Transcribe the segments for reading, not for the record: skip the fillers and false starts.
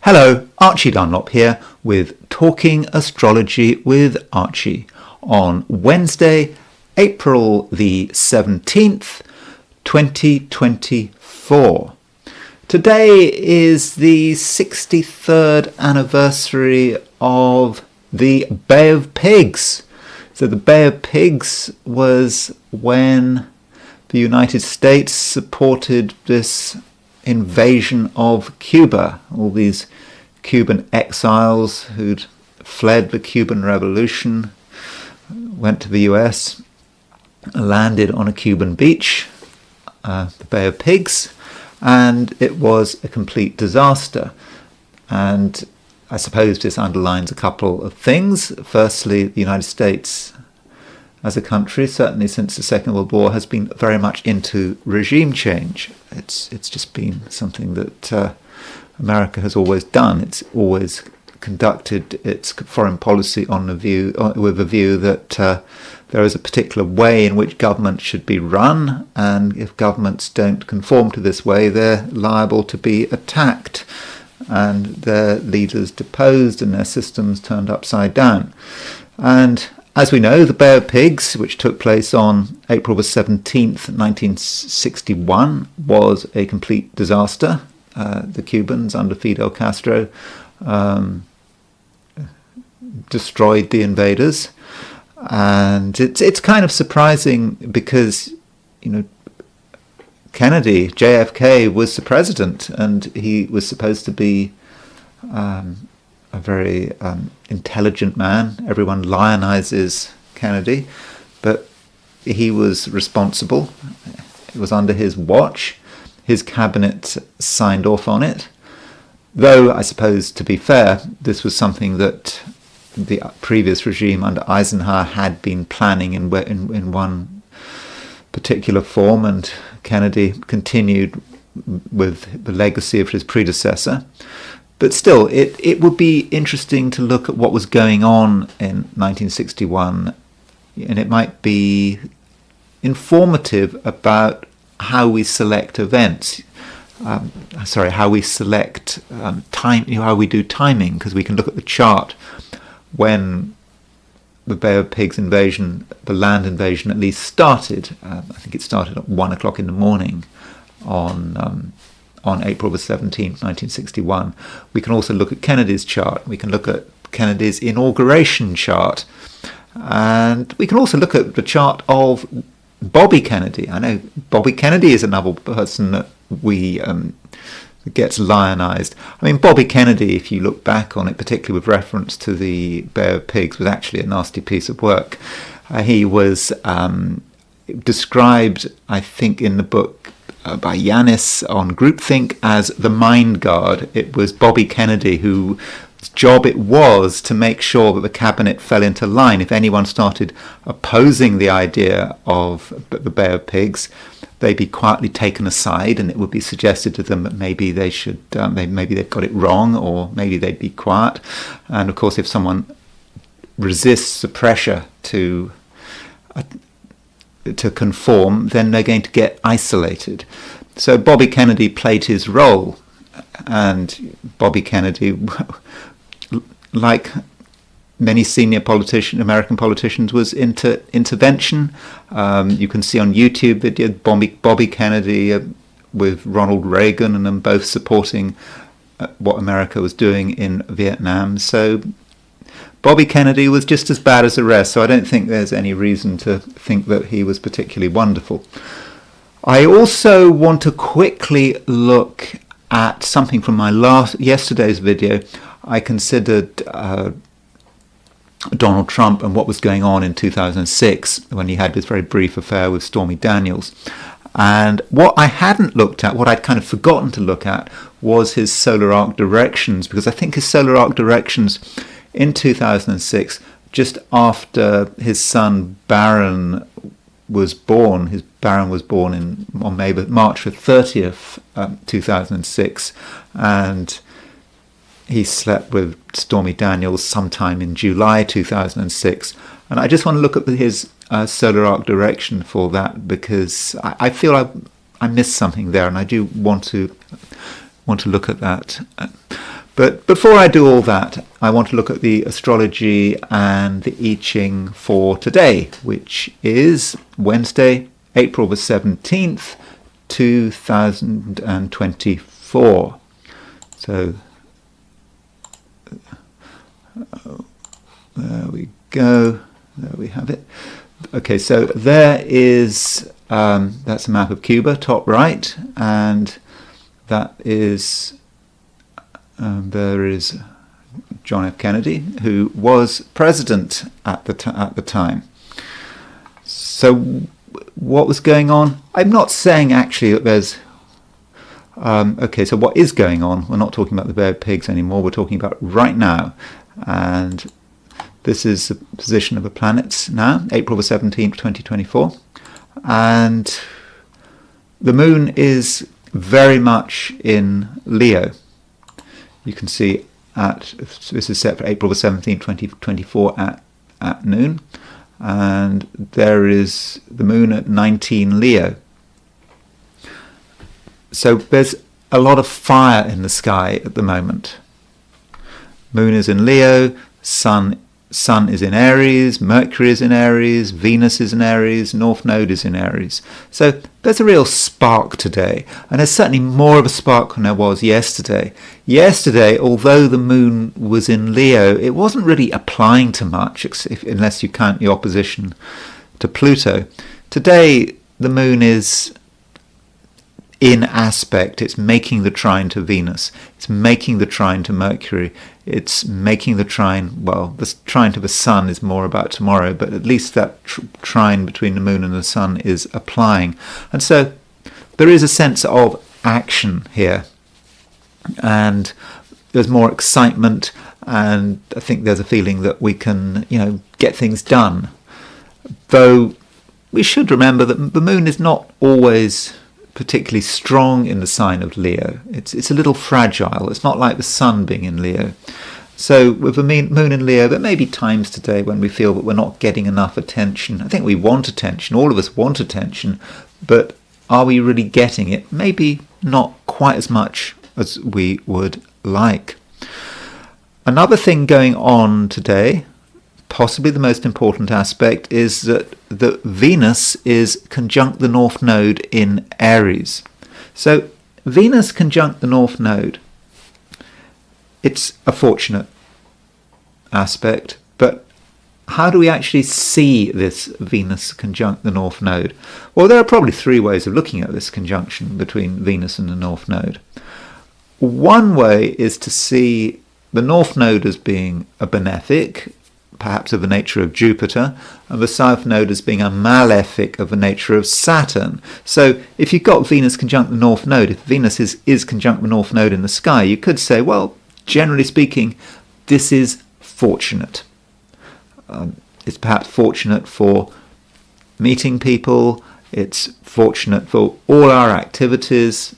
Hello, Archie Dunlop here with Talking Astrology with Archie on Wednesday, April the 17th, 2024. Today is the 63rd anniversary of the Bay of Pigs. So the Bay of Pigs was when the United States supported this invasion of Cuba. All these Cuban exiles who'd fled the Cuban Revolution went to the US, landed on a Cuban beach, the Bay of Pigs, and it was a complete disaster. And I suppose this underlines a couple of things. Firstly, the United States as a country, certainly since the Second World War, has been very much into regime change. It's just been something that America has always done. It's always conducted its foreign policy with a view that there is a particular way in which government should be run, and if governments don't conform to this way, they're liable to be attacked and their leaders deposed and their systems turned upside down. And as we know, the Bay of Pigs, which took place on April the 17th, 1961, was a complete disaster. The Cubans under Fidel Castro destroyed the invaders. And it's kind of surprising because, Kennedy, JFK, was the president, and he was supposed to be a very intelligent man. Everyone lionizes Kennedy, but he was responsible. It was under his watch. His cabinet signed off on it. Though, I suppose, to be fair, this was something that the previous regime under Eisenhower had been planning in one particular form, and Kennedy continued with the legacy of his predecessor. But still, it would be interesting to look at what was going on in 1961, and it might be informative about how we select events. How we select time, how we do timing, because we can look at the chart when the Bay of Pigs invasion, the land invasion at least started. I think it started at 1 o'clock in the morning on April the 17th, 1961. We can also look at Kennedy's chart. We can look at Kennedy's inauguration chart. And we can also look at the chart of Bobby Kennedy. I know Bobby Kennedy is another person that gets lionized. I mean, Bobby Kennedy, if you look back on it, particularly with reference to the Bay of Pigs, was actually a nasty piece of work. He was described, I think, in the book by Yanis on Groupthink as the mind guard. It was Bobby Kennedy whose job it was to make sure that the cabinet fell into line. If anyone started opposing the idea of the Bay of Pigs, they'd be quietly taken aside, and it would be suggested to them that maybe they should, maybe they've got it wrong, or maybe they'd be quiet. And of course, if someone resists the pressure to conform, then they're going to get isolated. So Bobby Kennedy played his role, and Bobby Kennedy, like many senior American politicians, was into intervention. You can see on YouTube video Bobby Kennedy with Ronald Reagan, and them both supporting what America was doing in Vietnam. So Bobby Kennedy was just as bad as the rest, so I don't think there's any reason to think that he was particularly wonderful. I also want to quickly look at something from my yesterday's video. I considered Donald Trump and what was going on in 2006 when he had this very brief affair with Stormy Daniels. And what I hadn't looked at, what I'd kind of forgotten to look at, was his solar arc directions, because I think his solar arc directions in 2006, just after his son Baron was born. Baron was born on March the 30th, 2006, and he slept with Stormy Daniels sometime in July 2006. And I just want to look at his solar arc direction for that, because I feel I missed something there, and I do want to look at that. But before I do all that, I want to look at the astrology and the I Ching for today, which is Wednesday, April the 17th, 2024. So there we go. There we have it. Okay, so there is, that's a map of Cuba, top right, and that is, there is John F. Kennedy, who was president at the time. So what was going on? I'm not saying actually that there's... okay, so what is going on? We're not talking about the Bay of Pigs anymore. We're talking about right now. And this is the position of the planets now, April the 17th, 2024. And the moon is very much in Leo. You can see this is set for April the 17th, 2024 at noon. And there is the moon at 19 Leo. So there's a lot of fire in the sky at the moment. Moon is in Leo, Sun is in Aries, Mercury is in Aries, Venus is in Aries, North Node is in Aries. So there's a real spark today, and there's certainly more of a spark than there was yesterday. Yesterday, although the moon was in Leo, it wasn't really applying to much, unless you count the opposition to Pluto. Today, the moon is in aspect. It's making the trine to Venus. It's making the trine to Mercury. It's making the trine, well, the trine to the sun is more about tomorrow, but at least that trine between the moon and the sun is applying. And so there is a sense of action here. And there's more excitement, and I think there's a feeling that we can, get things done. Though we should remember that the moon is not always particularly strong in the sign of Leo. It's a little fragile. It's not like the sun being in Leo. So with the moon in Leo, there may be times today when we feel that we're not getting enough attention. I think we want attention. All of us want attention. But are we really getting it? Maybe not quite as much as we would like. Another thing going on today, possibly the most important aspect, is that Venus is conjunct the North Node in Aries. So Venus conjunct the North Node. It's a fortunate aspect, but how do we actually see this Venus conjunct the North Node? Well, there are probably three ways of looking at this conjunction between Venus and the North Node. One way is to see the North Node as being a benefic, perhaps of the nature of Jupiter, and the South Node as being a malefic of the nature of Saturn. So if you've got Venus conjunct the North Node, if Venus is conjunct the North Node in the sky, you could say, well, generally speaking, this is fortunate. It's perhaps fortunate for meeting people, it's fortunate for all our activities.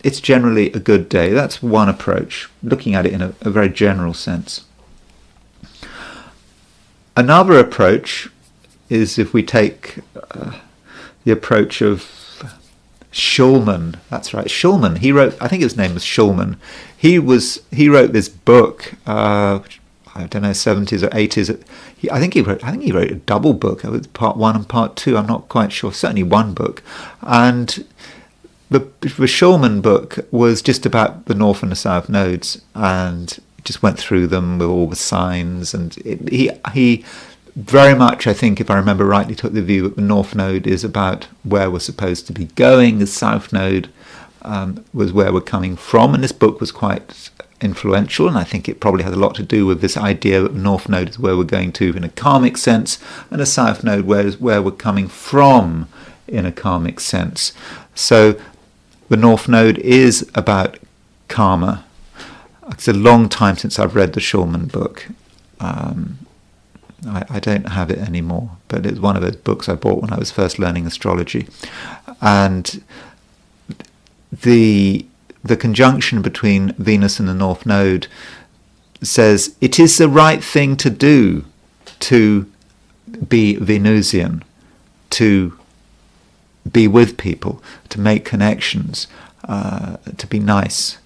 It's generally a good day. That's one approach, looking at it in a very general sense. Another approach is if we take the approach of Schulman. That's right, Schulman. He wrote, I think his name was Schulman. He wrote this book. I don't know, 70s or 80s. I think he wrote a double book. It was part 1 and part 2. I'm not quite sure. Certainly one book. And the Schulman book was just about the North and the South nodes, and just went through them with all the signs, and he very much, I think, if I remember rightly, took the view that the North Node is about where we're supposed to be going, the South Node was where we're coming from, and this book was quite influential, and I think it probably has a lot to do with this idea that the North Node is where we're going to in a karmic sense, and the South Node is where we're coming from in a karmic sense. So the North Node is about karma. It's a long time since I've read the Schulman book. I don't have it anymore, but it's one of those books I bought when I was first learning astrology. And the conjunction between Venus and the North Node says it is the right thing to do to be Venusian, to be with people, to make connections, to be nice.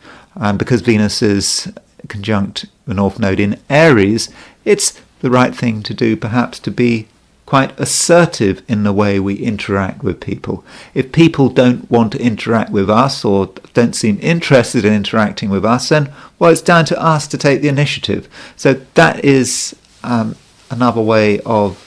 Because Venus is conjunct the North Node in Aries, it's the right thing to do perhaps to be quite assertive in the way we interact with people. If people don't want to interact with us or don't seem interested in interacting with us, then, well, it's down to us to take the initiative. So that is another way of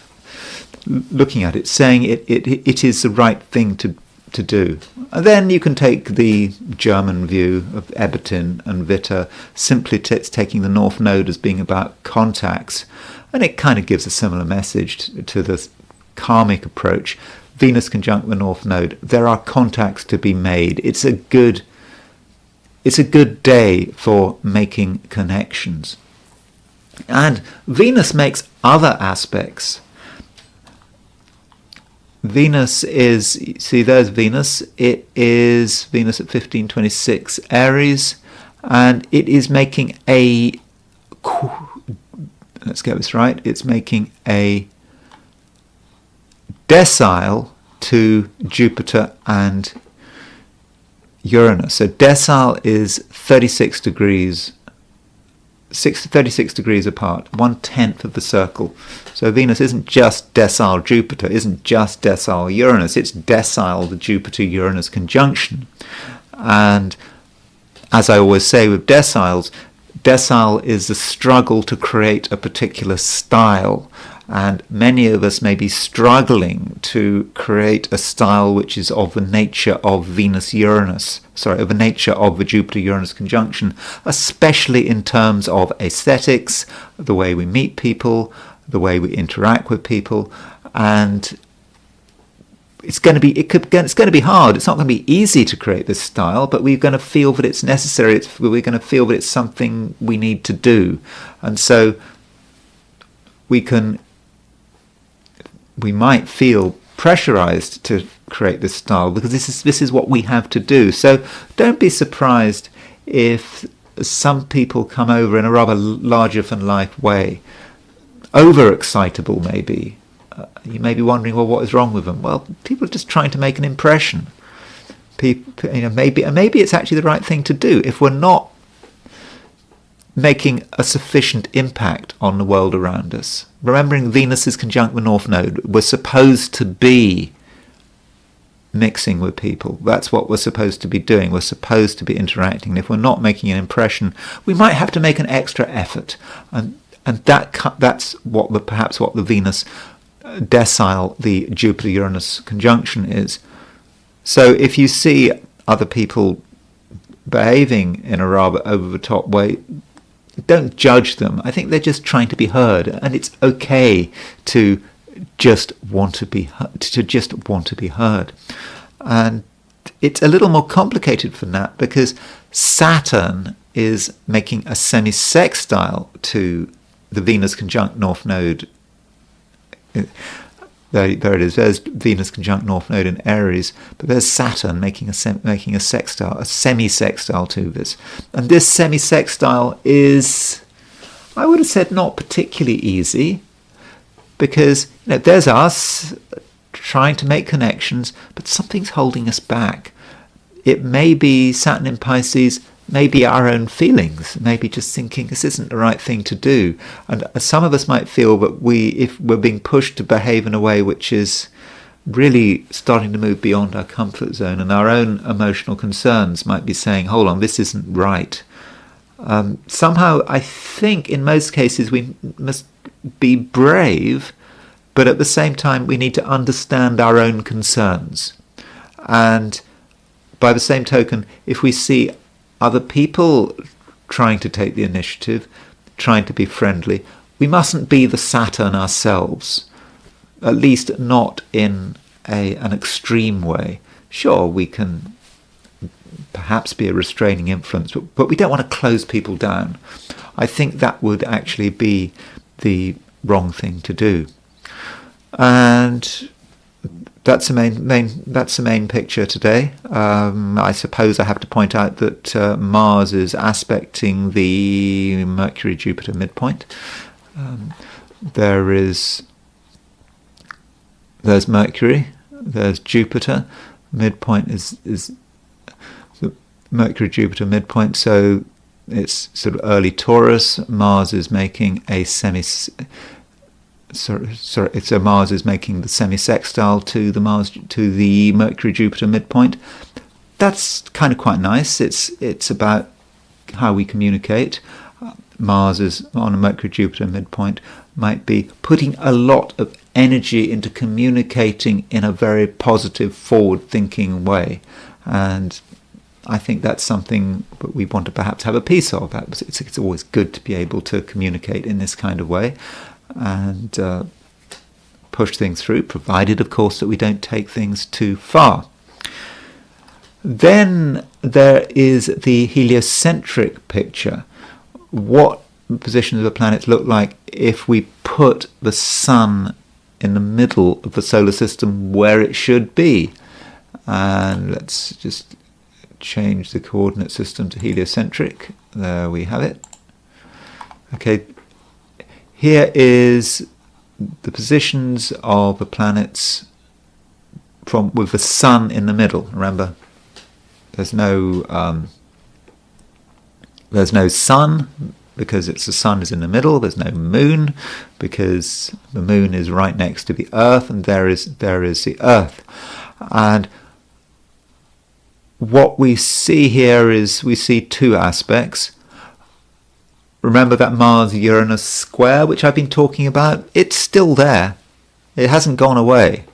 looking at it, saying it is the right thing to do. And then you can take the German view of Ebertin and Witter, simply taking the North Node as being about contacts, and it kind of gives a similar message to the karmic approach. Venus conjunct the North Node. There are contacts to be made. It's a good day for making connections. And Venus makes other aspects. Venus is, see, there's Venus. It is Venus at 1526 Aries, and it is making a, let's get this right, it's making a decile to Jupiter and Uranus. So decile is 36 degrees 36 degrees apart, 1/10 of the circle. So Venus isn't just decile Jupiter, isn't just decile Uranus, it's decile the Jupiter-Uranus conjunction. And as I always say with deciles, decile is the struggle to create a particular style. And many of us may be struggling to create a style which is of the nature of Venus-Uranus, of the nature of the Jupiter-Uranus conjunction, especially in terms of aesthetics, the way we meet people, the way we interact with people, and it's going to be hard. It's not going to be easy to create this style, but we're going to feel that it's necessary. We're going to feel that it's something we need to do, and so we might feel pressurized to create this style because this is what we have to do. So don't be surprised if some people come over in a rather larger-than-life way, over-excitable maybe. You may be wondering, well, what is wrong with them? Well, people are just trying to make an impression. Maybe it's actually the right thing to do if we're not making a sufficient impact on the world around us. Remembering Venus is conjunct the North Node, we're supposed to be mixing with people. That's what we're supposed to be doing. We're supposed to be interacting. And if we're not making an impression, we might have to make an extra effort. And that's perhaps what the Venus decile, the Jupiter-Uranus conjunction is. So if you see other people behaving in a rather over-the-top way, don't judge them. I think they're just trying to be heard, and it's okay to just want to be heard. And it's a little more complicated than that because Saturn is making a semi-sextile to the Venus conjunct North Node. There it is. There's Venus conjunct North Node in Aries, but there's Saturn making a sextile, a semi-sextile to this. And this semi-sextile is, I would have said, not particularly easy, because there's us trying to make connections, but something's holding us back. It may be Saturn in Pisces, maybe our own feelings, maybe just thinking this isn't the right thing to do. And some of us might feel that if we're being pushed to behave in a way which is really starting to move beyond our comfort zone, and our own emotional concerns might be saying, hold on, this isn't right. Somehow, I think in most cases we must be brave, but at the same time we need to understand our own concerns. And by the same token, if we see other people trying to take the initiative, trying to be friendly, we mustn't be the Saturn ourselves, at least not in an extreme way. Sure, we can perhaps be a restraining influence, but we don't want to close people down. I think that would actually be the wrong thing to do. And that's the main picture today. I suppose I have to point out that Mars is aspecting the Mercury-Jupiter midpoint. There's Mercury, there's Jupiter. Midpoint is the Mercury-Jupiter midpoint. So it's sort of early Taurus. Mars is making a Mars is making the semi-sextile to the Mercury-Jupiter midpoint. That's kind of quite nice. It's about how we communicate. Mars is on a Mercury-Jupiter midpoint, might be putting a lot of energy into communicating in a very positive, forward-thinking way. And I think that's something that we want to perhaps have a piece of. It's always good to be able to communicate in this kind of way and push things through, provided, of course, that we don't take things too far. Then there is the heliocentric picture. What positions of the planets look like if we put the sun in the middle of the solar system where it should be. And let's just change the coordinate system to heliocentric. There we have it. Okay, here is the positions of the planets with the sun in the middle. Remember, there's no sun because the sun is in the middle. There's no moon because the moon is right next to the Earth, and there is the Earth. And what we see here is we see two aspects. Remember that Mars-Uranus square, which I've been talking about? It's still there. It hasn't gone away.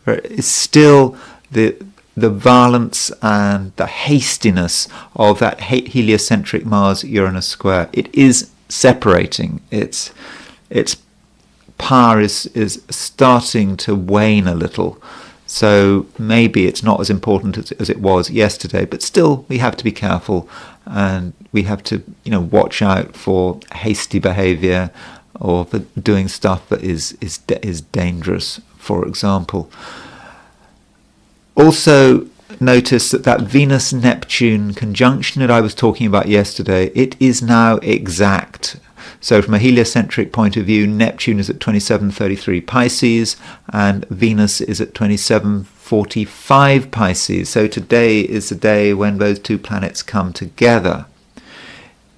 It's still the violence and the hastiness of that heliocentric Mars-Uranus square. It is separating. Its power is starting to wane a little. So maybe it's not as important as it was yesterday, but still we have to be careful, and we have to watch out for hasty behaviour or for doing stuff that is dangerous, for example. Also notice that Venus-Neptune conjunction that I was talking about yesterday, it is now exact. So from a heliocentric point of view, Neptune is at 2733 Pisces and Venus is at 2745 Pisces. So today is the day when those two planets come together.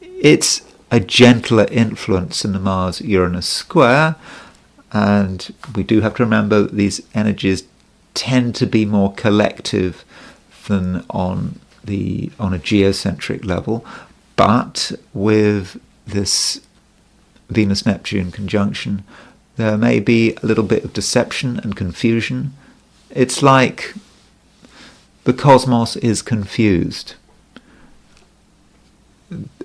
It's a gentler influence than the Mars-Uranus square, and we do have to remember that these energies tend to be more collective than on a geocentric level. But with this Venus-Neptune conjunction, there may be a little bit of deception and confusion. It's like the cosmos is confused.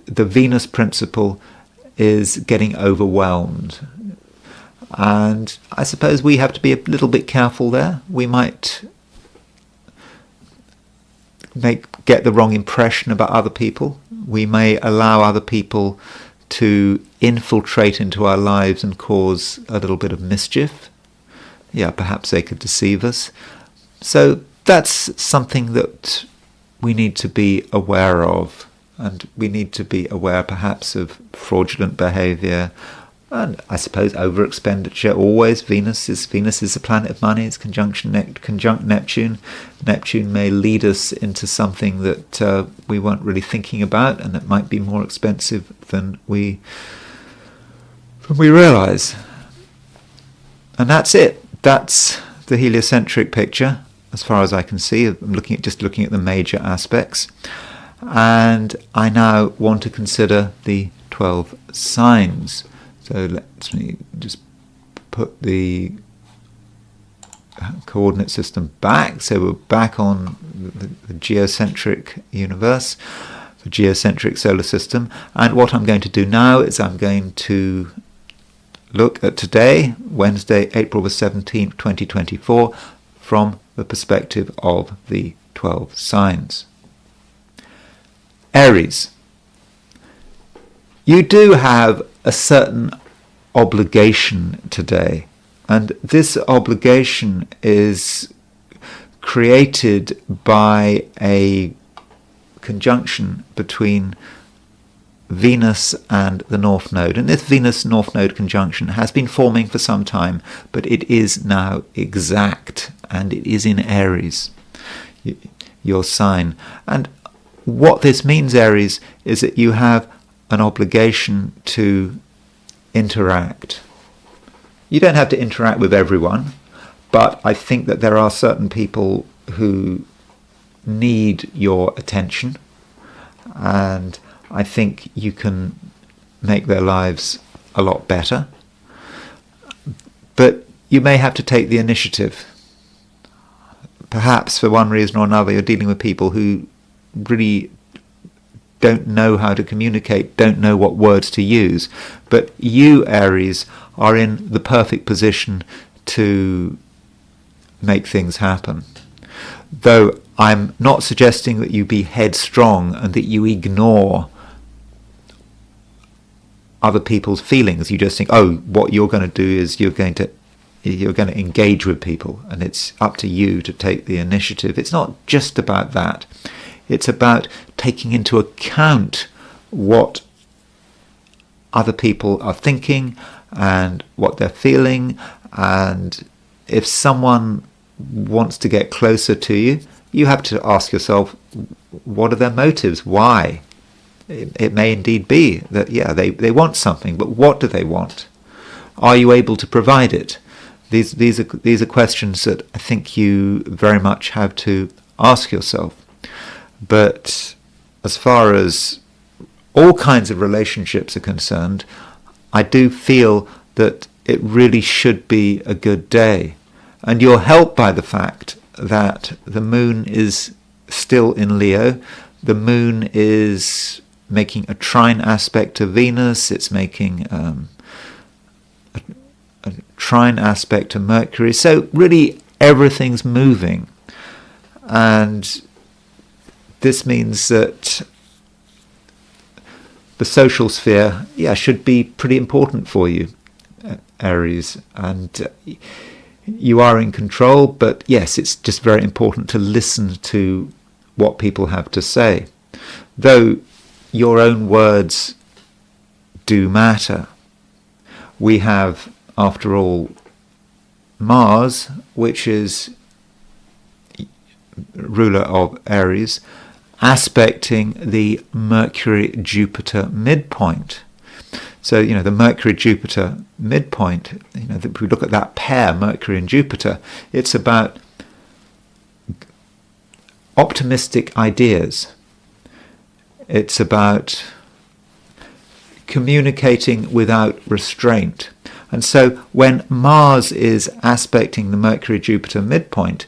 The Venus principle is getting overwhelmed. And I suppose we have to be a little bit careful there. We might get the wrong impression about other people. We may allow other people to infiltrate into our lives and cause a little bit of mischief. Yeah, perhaps they could deceive us. So that's something that we need to be aware of. And we need to be aware perhaps of fraudulent behaviour, and I suppose over-expenditure always. Venus is the planet of money. It's conjunct Neptune. Neptune may lead us into something that we weren't really thinking about, and that might be more expensive than we realise. And that's it. That's the heliocentric picture, as far as I can see. I'm looking at the major aspects. And I now want to consider the 12 signs. So let me just put the coordinate system back. So we're back on the geocentric universe, the geocentric solar system. And what I'm going to do now is I'm going to look at today, Wednesday, April the 17th, 2024, from the perspective of the 12 signs. Aries. You do have a certain obligation today, and this obligation is created by a conjunction between Venus and the North Node. And this Venus-North Node conjunction has been forming for some time, but it is now exact, and it is in Aries, your sign. And what this means, Aries, is that you have an obligation to interact. You don't have to interact with everyone, but I think that there are certain people who need your attention, and I think you can make their lives a lot better. But you may have to take the initiative. Perhaps for one reason or another you're dealing with people who really don't know how to communicate, don't know what words to use. But you, Aries, are in the perfect position to make things happen. Though I'm not suggesting that you be headstrong and that you ignore other people's feelings. You just think, oh, what you're going to do is you're going to engage with people, and it's up to you to take the initiative. It's not just about that. It's about taking into account what other people are thinking and what they're feeling, and if someone wants to get closer to you, you have to ask yourself, what are their motives? Why? It may indeed be that, they want something, but what do they want? Are you able to provide it? These are questions that I think you very much have to ask yourself. But as far as all kinds of relationships are concerned, I do feel that it really should be a good day. And you're helped by the fact that the moon is still in Leo. The moon is making a trine aspect to Venus. It's making a trine aspect to Mercury. So really everything's moving. And this means that the social sphere, should be pretty important for you, Aries. And you are in control, but yes, it's just very important to listen to what people have to say. Though your own words do matter. We have, after all, Mars, which is ruler of Aries, aspecting the Mercury-Jupiter midpoint. So, the Mercury-Jupiter midpoint, if we look at that pair, Mercury and Jupiter, it's about optimistic ideas. It's about communicating without restraint. And so when Mars is aspecting the Mercury-Jupiter midpoint,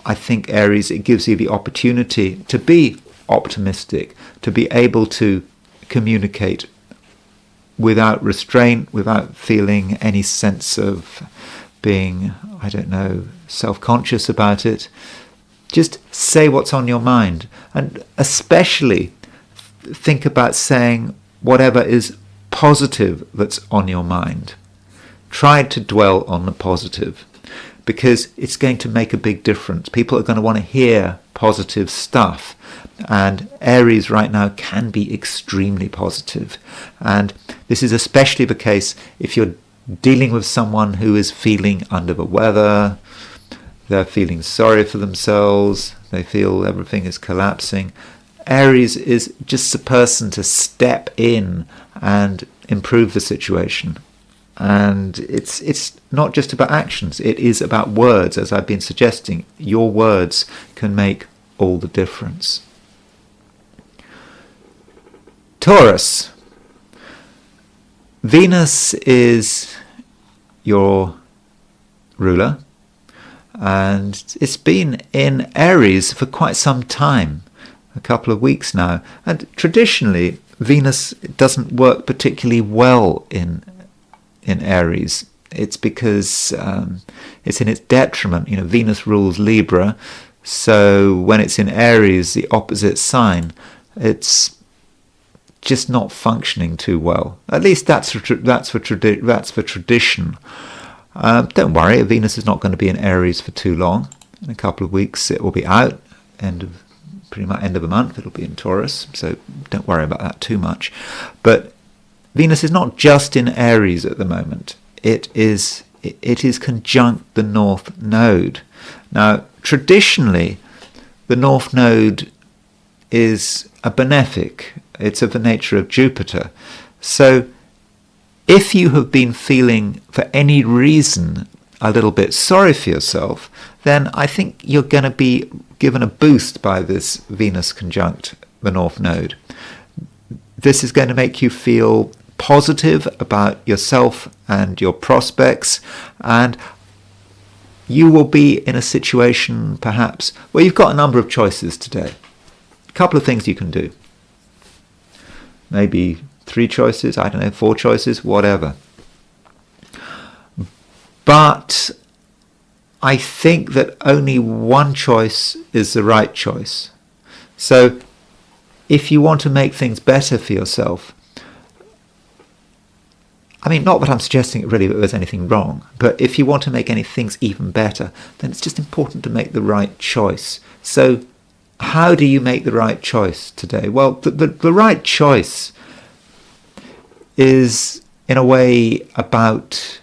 I think, Aries, it gives you the opportunity to be optimistic, to be able to communicate without restraint, without feeling any sense of being, self-conscious about it. Just say what's on your mind, and especially think about saying whatever is positive that's on your mind. Try to dwell on the positive, because it's going to make a big difference. People are going to want to hear positive stuff, and Aries right now can be extremely positive. And this is especially the case if you're dealing with someone who is feeling under the weather, they're feeling sorry for themselves, they feel everything is collapsing. Aries is just the person to step in and improve the situation. And it's not just about actions, it is about words, as I've been suggesting. Your words can make all the difference. Taurus. Venus is your ruler, and it's been in Aries for quite some time, a couple of weeks now. And traditionally, Venus doesn't work particularly well in Aries. It's because it's in its detriment. Venus rules Libra, so when it's in Aries, the opposite sign, it's just not functioning too well. At least that's for tradition. Don't worry, Venus is not going to be in Aries for too long. In a couple of weeks, it will be out. Pretty much end of the month, it'll be in Taurus. So don't worry about that too much. But Venus is not just in Aries at the moment. It is conjunct the North Node. Now, traditionally, the North Node is a benefic. It's of the nature of Jupiter. So if you have been feeling for any reason a little bit sorry for yourself, then I think you're going to be given a boost by this Venus conjunct the North Node. This is going to make you feel positive about yourself and your prospects, and you will be in a situation perhaps where you've got a number of choices today. A couple of things you can do. Maybe 3 choices, I don't know, 4 choices, whatever. But I think that only one choice is the right choice. So if you want to make things better for yourself, I mean, not that I'm suggesting really that there's anything wrong, but if you want to make things even better, then it's just important to make the right choice. So how do you make the right choice today? Well, the right choice is in a way about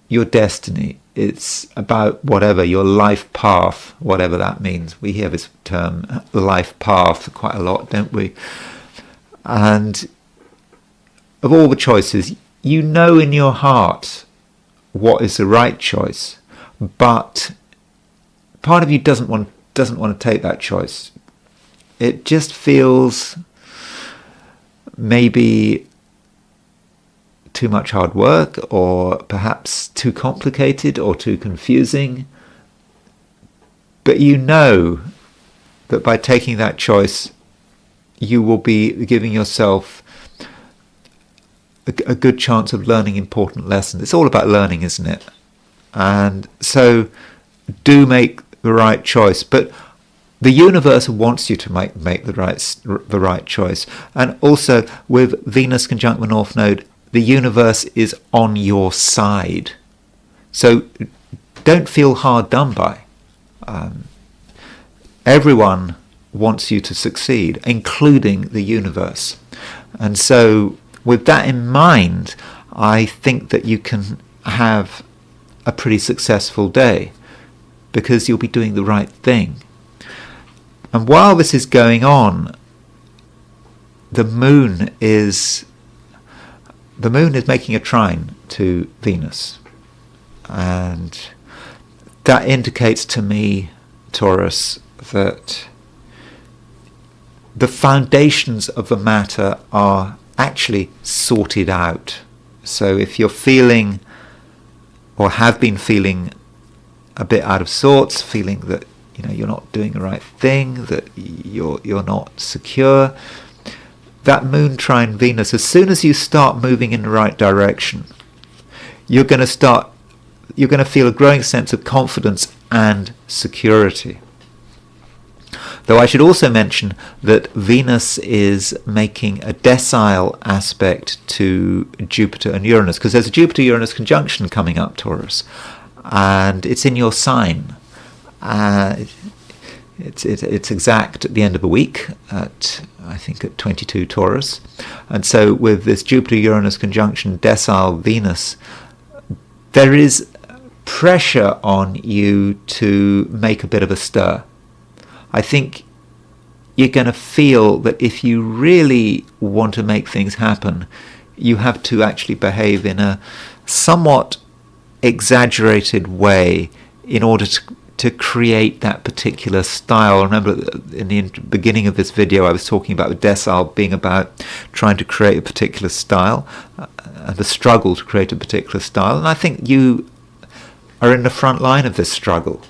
your destiny. It's about whatever, your life path, whatever that means. We hear this term, life path, quite a lot, don't we? And of all the choices, you know in your heart what is the right choice, but part of you doesn't want to take that choice. It just feels maybe too much hard work, or perhaps too complicated or too confusing. But you know that by taking that choice, you will be giving yourself a good chance of learning important lessons. It's all about learning, isn't it? And so do make the right choice. But the universe wants you to make the right choice. And also with Venus conjunct the North Node, the universe is on your side. So don't feel hard done by. Everyone wants you to succeed, including the universe. And so with that in mind, I think that you can have a pretty successful day because you'll be doing the right thing. And while this is going on, the moon is making a trine to Venus. And that indicates to me, Taurus, that the foundations of the matter are actually sorted out. So if you're feeling or have been feeling a bit out of sorts, feeling that you're not doing the right thing, that you're not secure, that moon trine Venus, as soon as you start moving in the right direction, you're going to feel a growing sense of confidence and security. Though I should also mention that Venus is making a decile aspect to Jupiter and Uranus, because there's a Jupiter-Uranus conjunction coming up, Taurus, and it's in your sign. It's exact at the end of the week, at 22 Taurus. And so with this Jupiter-Uranus conjunction decile Venus, there is pressure on you to make a bit of a stir. I think you're going to feel that if you really want to make things happen, you have to actually behave in a somewhat exaggerated way in order to create that particular style. Remember, in the beginning of this video, I was talking about the decile being about trying to create a particular style, and the struggle to create a particular style. And I think you are in the front line of this struggle.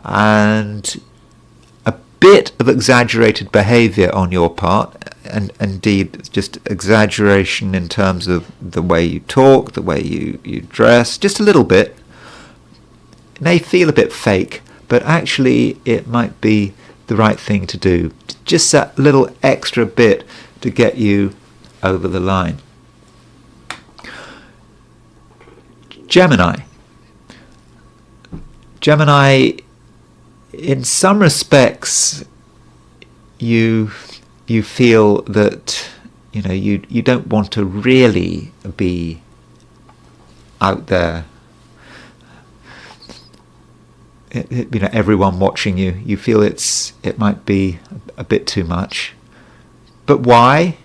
And a bit of exaggerated behavior on your part, and indeed just exaggeration in terms of the way you talk, the way you dress, just a little bit, may feel a bit fake, but actually it might be the right thing to do. Just that little extra bit to get you over the line. Gemini, in some respects, you feel that you don't want to really be out there. Everyone watching you. You feel it might be a bit too much. But why?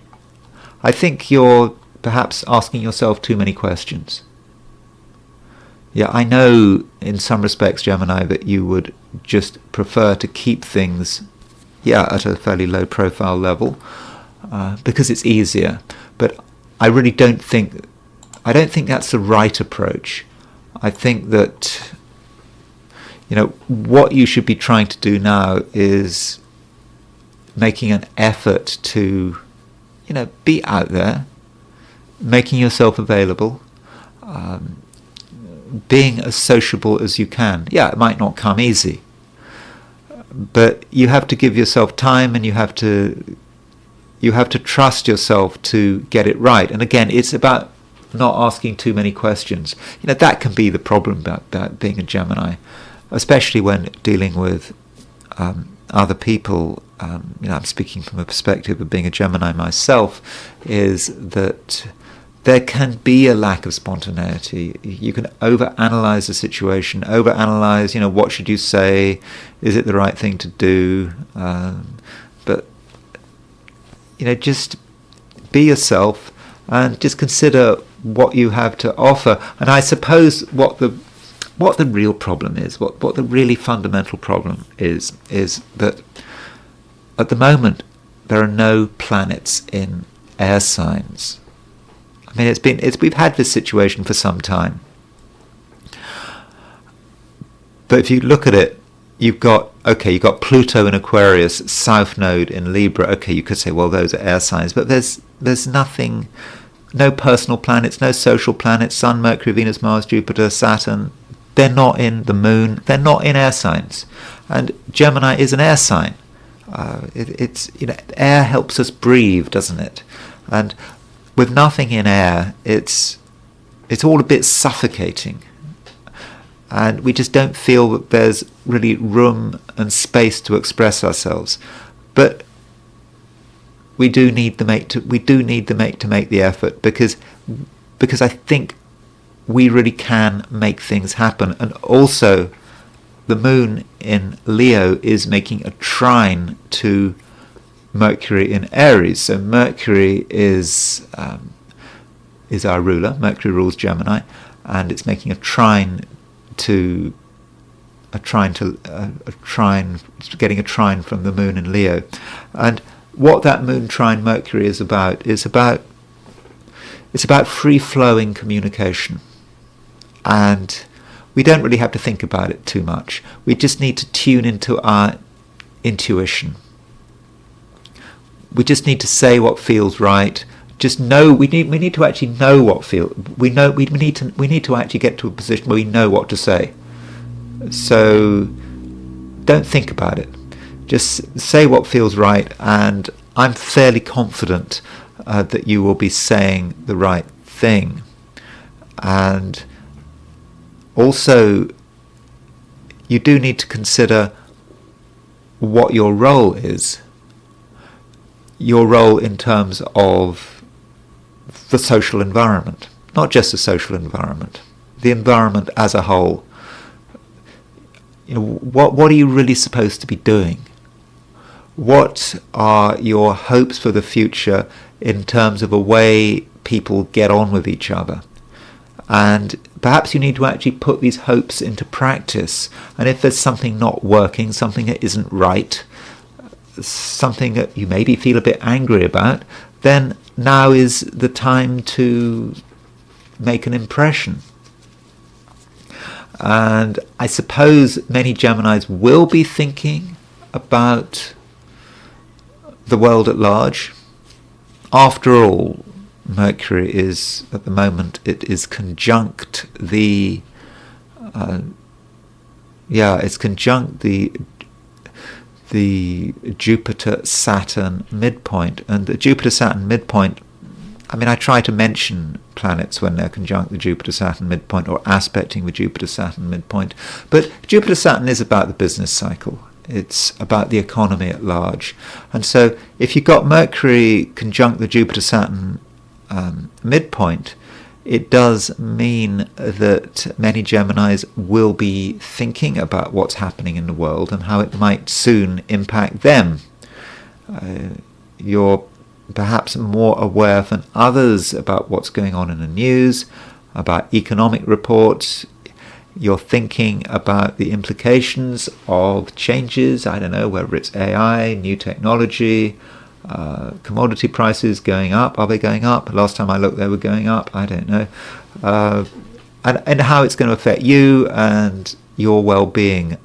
I think you're perhaps asking yourself too many questions. Yeah, I know in some respects, Gemini, that you would just prefer to keep things, at a fairly low profile level, because it's easier. But I really don't think that's the right approach. I think that, what you should be trying to do now is making an effort to, be out there, making yourself available, being as sociable as you can. Yeah, it might not come easy, but you have to give yourself time, and you have to trust yourself to get it right. And again, it's about not asking too many questions. That can be the problem about being a Gemini, especially when dealing with other people. I'm speaking from a perspective of being a Gemini myself, is that there can be a lack of spontaneity. You can overanalyze the situation, overanalyze, what should you say? Is it the right thing to do? But, just be yourself and just consider what you have to offer. And I suppose what the real problem is, what the really fundamental problem is that at the moment there are no planets in air signs. I mean, we've had this situation for some time. But if you look at it, you've got Pluto in Aquarius, South Node in Libra. Okay, you could say, well, those are air signs, but there's nothing, no personal planets, no social planets. Sun, Mercury, Venus, Mars, Jupiter, Saturn. They're not in the Moon. They're not in air signs, and Gemini is an air sign. Air helps us breathe, doesn't it? And with nothing in air, it's all a bit suffocating. And we just don't feel that there's really room and space to express ourselves. But we do need the mate to make the effort, because I think we really can make things happen. And also, the Moon in Leo is making a trine to Mercury in Aries. So Mercury is our ruler. Mercury rules Gemini, and it's making getting a trine from the Moon in Leo. And what that Moon trine Mercury is about free flowing communication. And we don't really have to think about it too much. We just need to tune into our intuition. We just need to say what feels right. Just know we need to actually know what feels. We need to actually get to a position where we know what to say. So don't think about it. Just say what feels right, and I'm fairly confident that you will be saying the right thing. And also, you do need to consider what your role is. Your role in terms of the social environment, not just the social environment, the environment as a whole. What are you really supposed to be doing? What are your hopes for the future in terms of a way people get on with each other? And perhaps you need to actually put these hopes into practice. And if there's something not working, something that isn't right, something that you maybe feel a bit angry about, then now is the time to make an impression. And I suppose many Geminis will be thinking about the world at large. After all, Mercury is, at the moment, it is conjunct the Jupiter-Saturn midpoint. And the Jupiter-Saturn midpoint, I mean, I try to mention planets when they're conjunct the Jupiter-Saturn midpoint or aspecting the Jupiter-Saturn midpoint. But Jupiter-Saturn is about the business cycle. It's about the economy at large. And so if you've got Mercury conjunct the Jupiter-Saturn midpoint, it does mean that many Geminis will be thinking about what's happening in the world and how it might soon impact them. Your perhaps more aware than others about what's going on in the news, about economic reports. You're thinking about the implications of changes, I don't know, whether it's AI, new technology, commodity prices going up. Are they going up? Last time I looked, they were going up. I don't know. And how it's going to affect you and your well-being.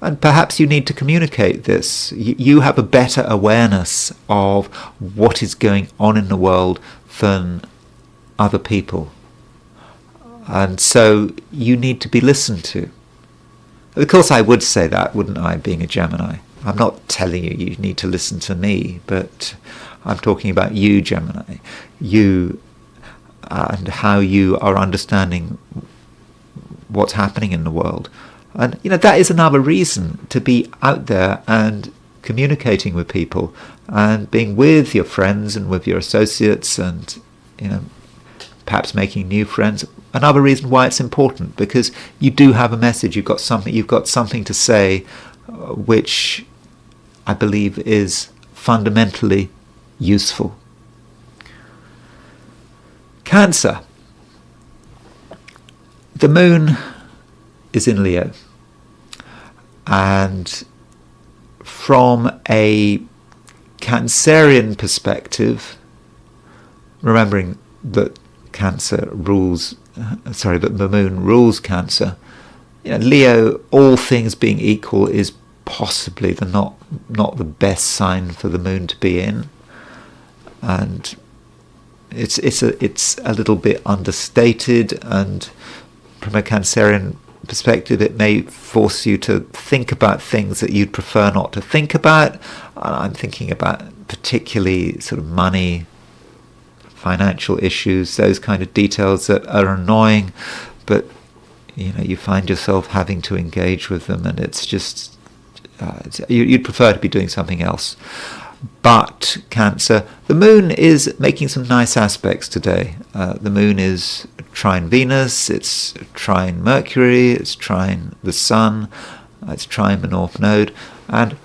And perhaps you need to communicate this. You have a better awareness of what is going on in the world than other people. And so you need to be listened to. Of course, I would say that, wouldn't I, being a Gemini? I'm not telling you need to listen to me, but I'm talking about you, Gemini. You and how you are understanding what's happening in the world. And, that is another reason to be out there and communicating with people and being with your friends and with your associates and, perhaps making new friends. Another reason why it's important, because you do have a message. You've got something to say, which I believe is fundamentally useful. Cancer. The moon is in Leo, and from a Cancerian perspective, remembering that that the moon rules Cancer, Leo, all things being equal, is possibly not the best sign for the moon to be in, and it's a little bit understated, and from a Cancerian perspective, it may force you to think about things that you'd prefer not to think about. I'm thinking about particularly sort of money, financial issues, those kind of details that are annoying, but you find yourself having to engage with them, and it's just you'd prefer to be doing something else. But Cancer, the moon is making some nice aspects today. The moon is trine Venus, it's trine Mercury, it's trine the Sun, it's trine the North Node, and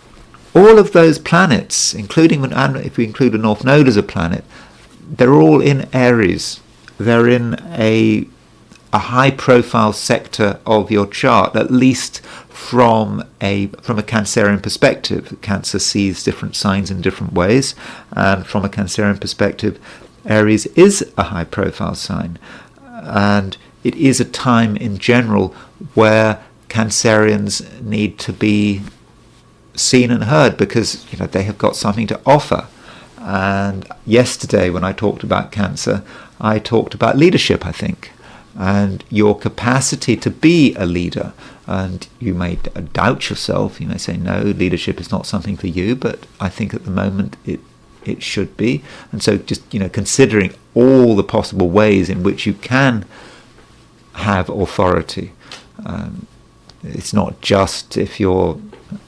all of those planets, including, and if we include the North Node as a planet, they're all in Aries. They're in a high-profile sector of your chart, at least from a Cancerian perspective. Cancer sees different signs in different ways, and from a Cancerian perspective, Aries is a high-profile sign, and it is a time in general where Cancerians need to be seen and heard, because they have got something to offer. And yesterday, when I talked about Cancer, I talked about leadership, I think, and your capacity to be a leader. And you may doubt yourself. You may say, no, leadership is not something for you, but I think at the moment it should be. And so just, considering all the possible ways in which you can have authority. It's not just if you're,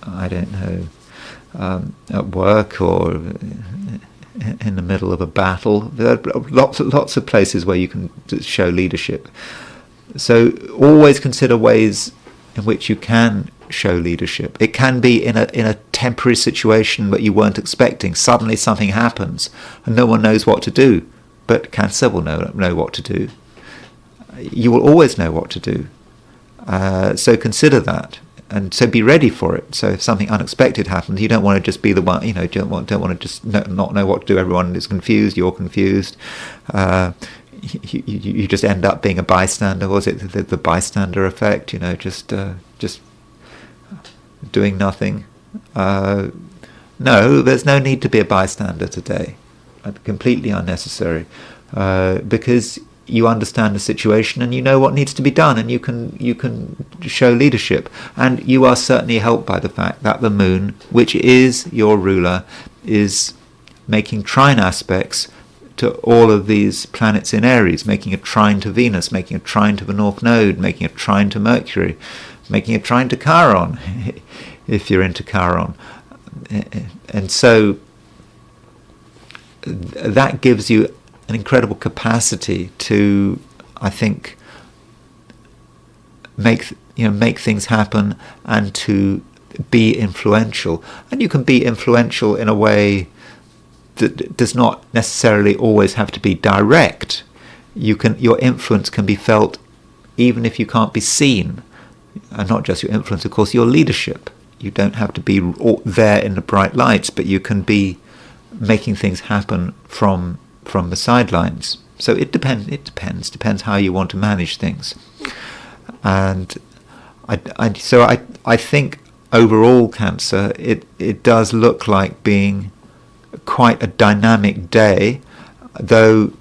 I don't know, at work or in the middle of a battle. There are lots of places where you can show leadership. So always consider ways in which you can show leadership. It can be in a temporary situation that you weren't expecting. Suddenly something happens and no one knows what to do, but Cancer will know what to do. You will always know what to do. So consider that. And so be ready for it. So if something unexpected happens, you don't want to just be the one, don't want to just not know what to do. Everyone is confused, you're confused. You just end up being a bystander. Was it the bystander effect? Just doing nothing. No, there's no need to be a bystander today. Completely unnecessary. Because you understand the situation and you know what needs to be done, and you can show leadership. And you are certainly helped by the fact that the moon, which is your ruler, is making trine aspects to all of these planets in Aries, making a trine to Venus, making a trine to the North Node, making a trine to Mercury, making a trine to Chiron, if you're into Chiron. And so that gives you an incredible capacity to, I think, make things happen and to be influential. And you can be influential in a way does not necessarily always have to be direct. Your influence can be felt even if you can't be seen. And not just your influence, of course, your leadership. You don't have to be there in the bright lights, but you can be making things happen from the sidelines. So it depends how you want to manage things. And I think overall, Cancer, it does look like being quite a dynamic day, though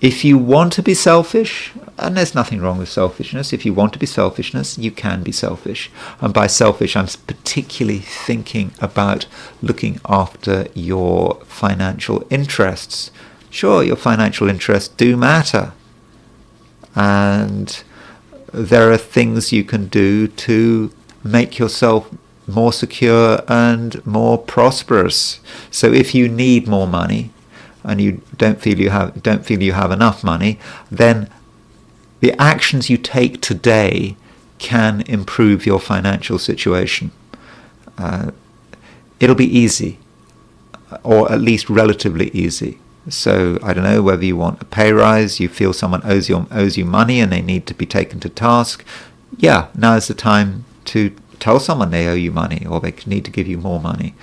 if you want to be selfish, and there's nothing wrong with selfishness, if you want to be selfishness, you can be selfish. And by selfish, I'm particularly thinking about looking after your financial interests. Sure, your financial interests do matter, and there are things you can do to make yourself more secure and more prosperous. So if you need more money and you don't feel you have enough money, then the actions you take today can improve your financial situation. It'll be easy, or at least relatively easy. So I don't know whether you want a pay rise, you feel someone owes you money and they need to be taken to task. Yeah, now's the time to tell someone they owe you money or they need to give you more money.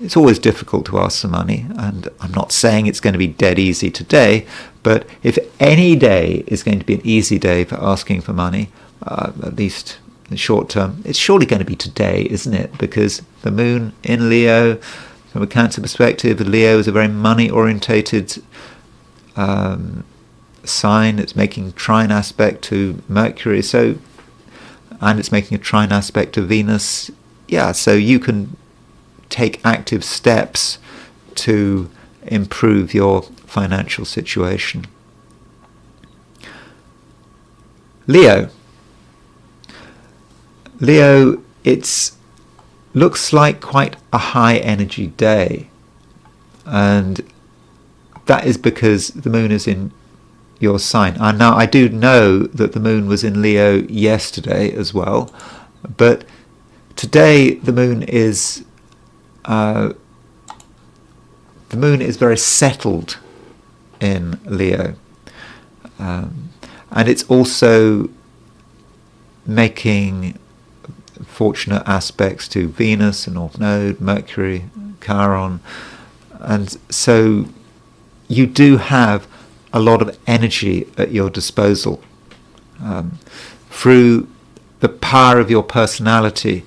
It's always difficult to ask for money, and I'm not saying it's going to be dead easy today, but if any day is going to be an easy day for asking for money, at least in the short term, it's surely going to be today, isn't it? Because the moon in Leo, from a Cancer perspective, Leo is a very money-orientated sign. It's making trine aspect to Mercury, and it's making a trine aspect to Venus. Yeah, so you can take active steps to improve your financial situation. Leo, it's looks like quite a high energy day, and that is because the moon is in your sign. And now I do know that the moon was in Leo yesterday as well, but today the moon is very settled in Leo, and it's also making fortunate aspects to Venus, the North Node, Mercury, Chiron, and so you do have a lot of energy at your disposal. Through the power of your personality,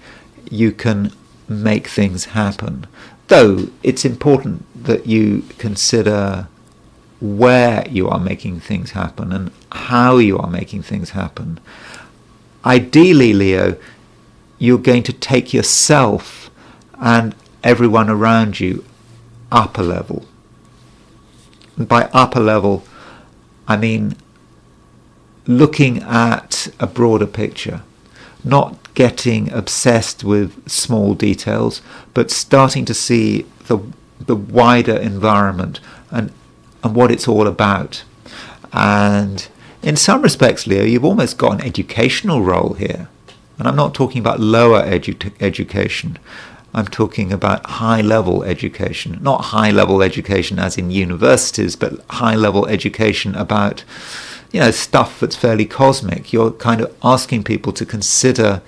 you can make things happen. Though it's important that you consider where you are making things happen and how you are making things happen. Ideally, Leo, you're going to take yourself and everyone around you up a level. And by up a level, I mean looking at a broader picture, not getting obsessed with small details, but starting to see the wider environment and what it's all about. And in some respects, Leo, you've almost got an educational role here. And I'm not talking about lower education. I'm talking about high-level education. Not high-level education as in universities, but high-level education about, stuff that's fairly cosmic. You're kind of asking people to consider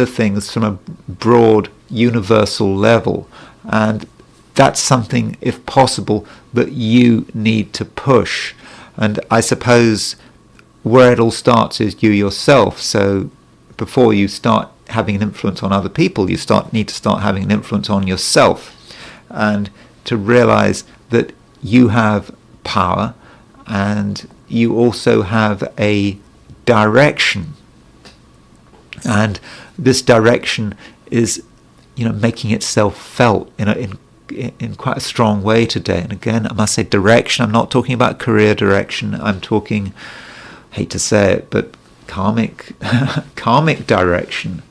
things from a broad, universal level. And that's something, if possible, that you need to push. And I suppose where it all starts is you yourself. So before you start having an influence on other people, you need to start having an influence on yourself, and to realize that you have power and you also have a direction, and this direction is making itself felt in quite a strong way today. And again, I must say direction, I'm not talking about career direction, I'm talking, hate to say it, but karmic direction.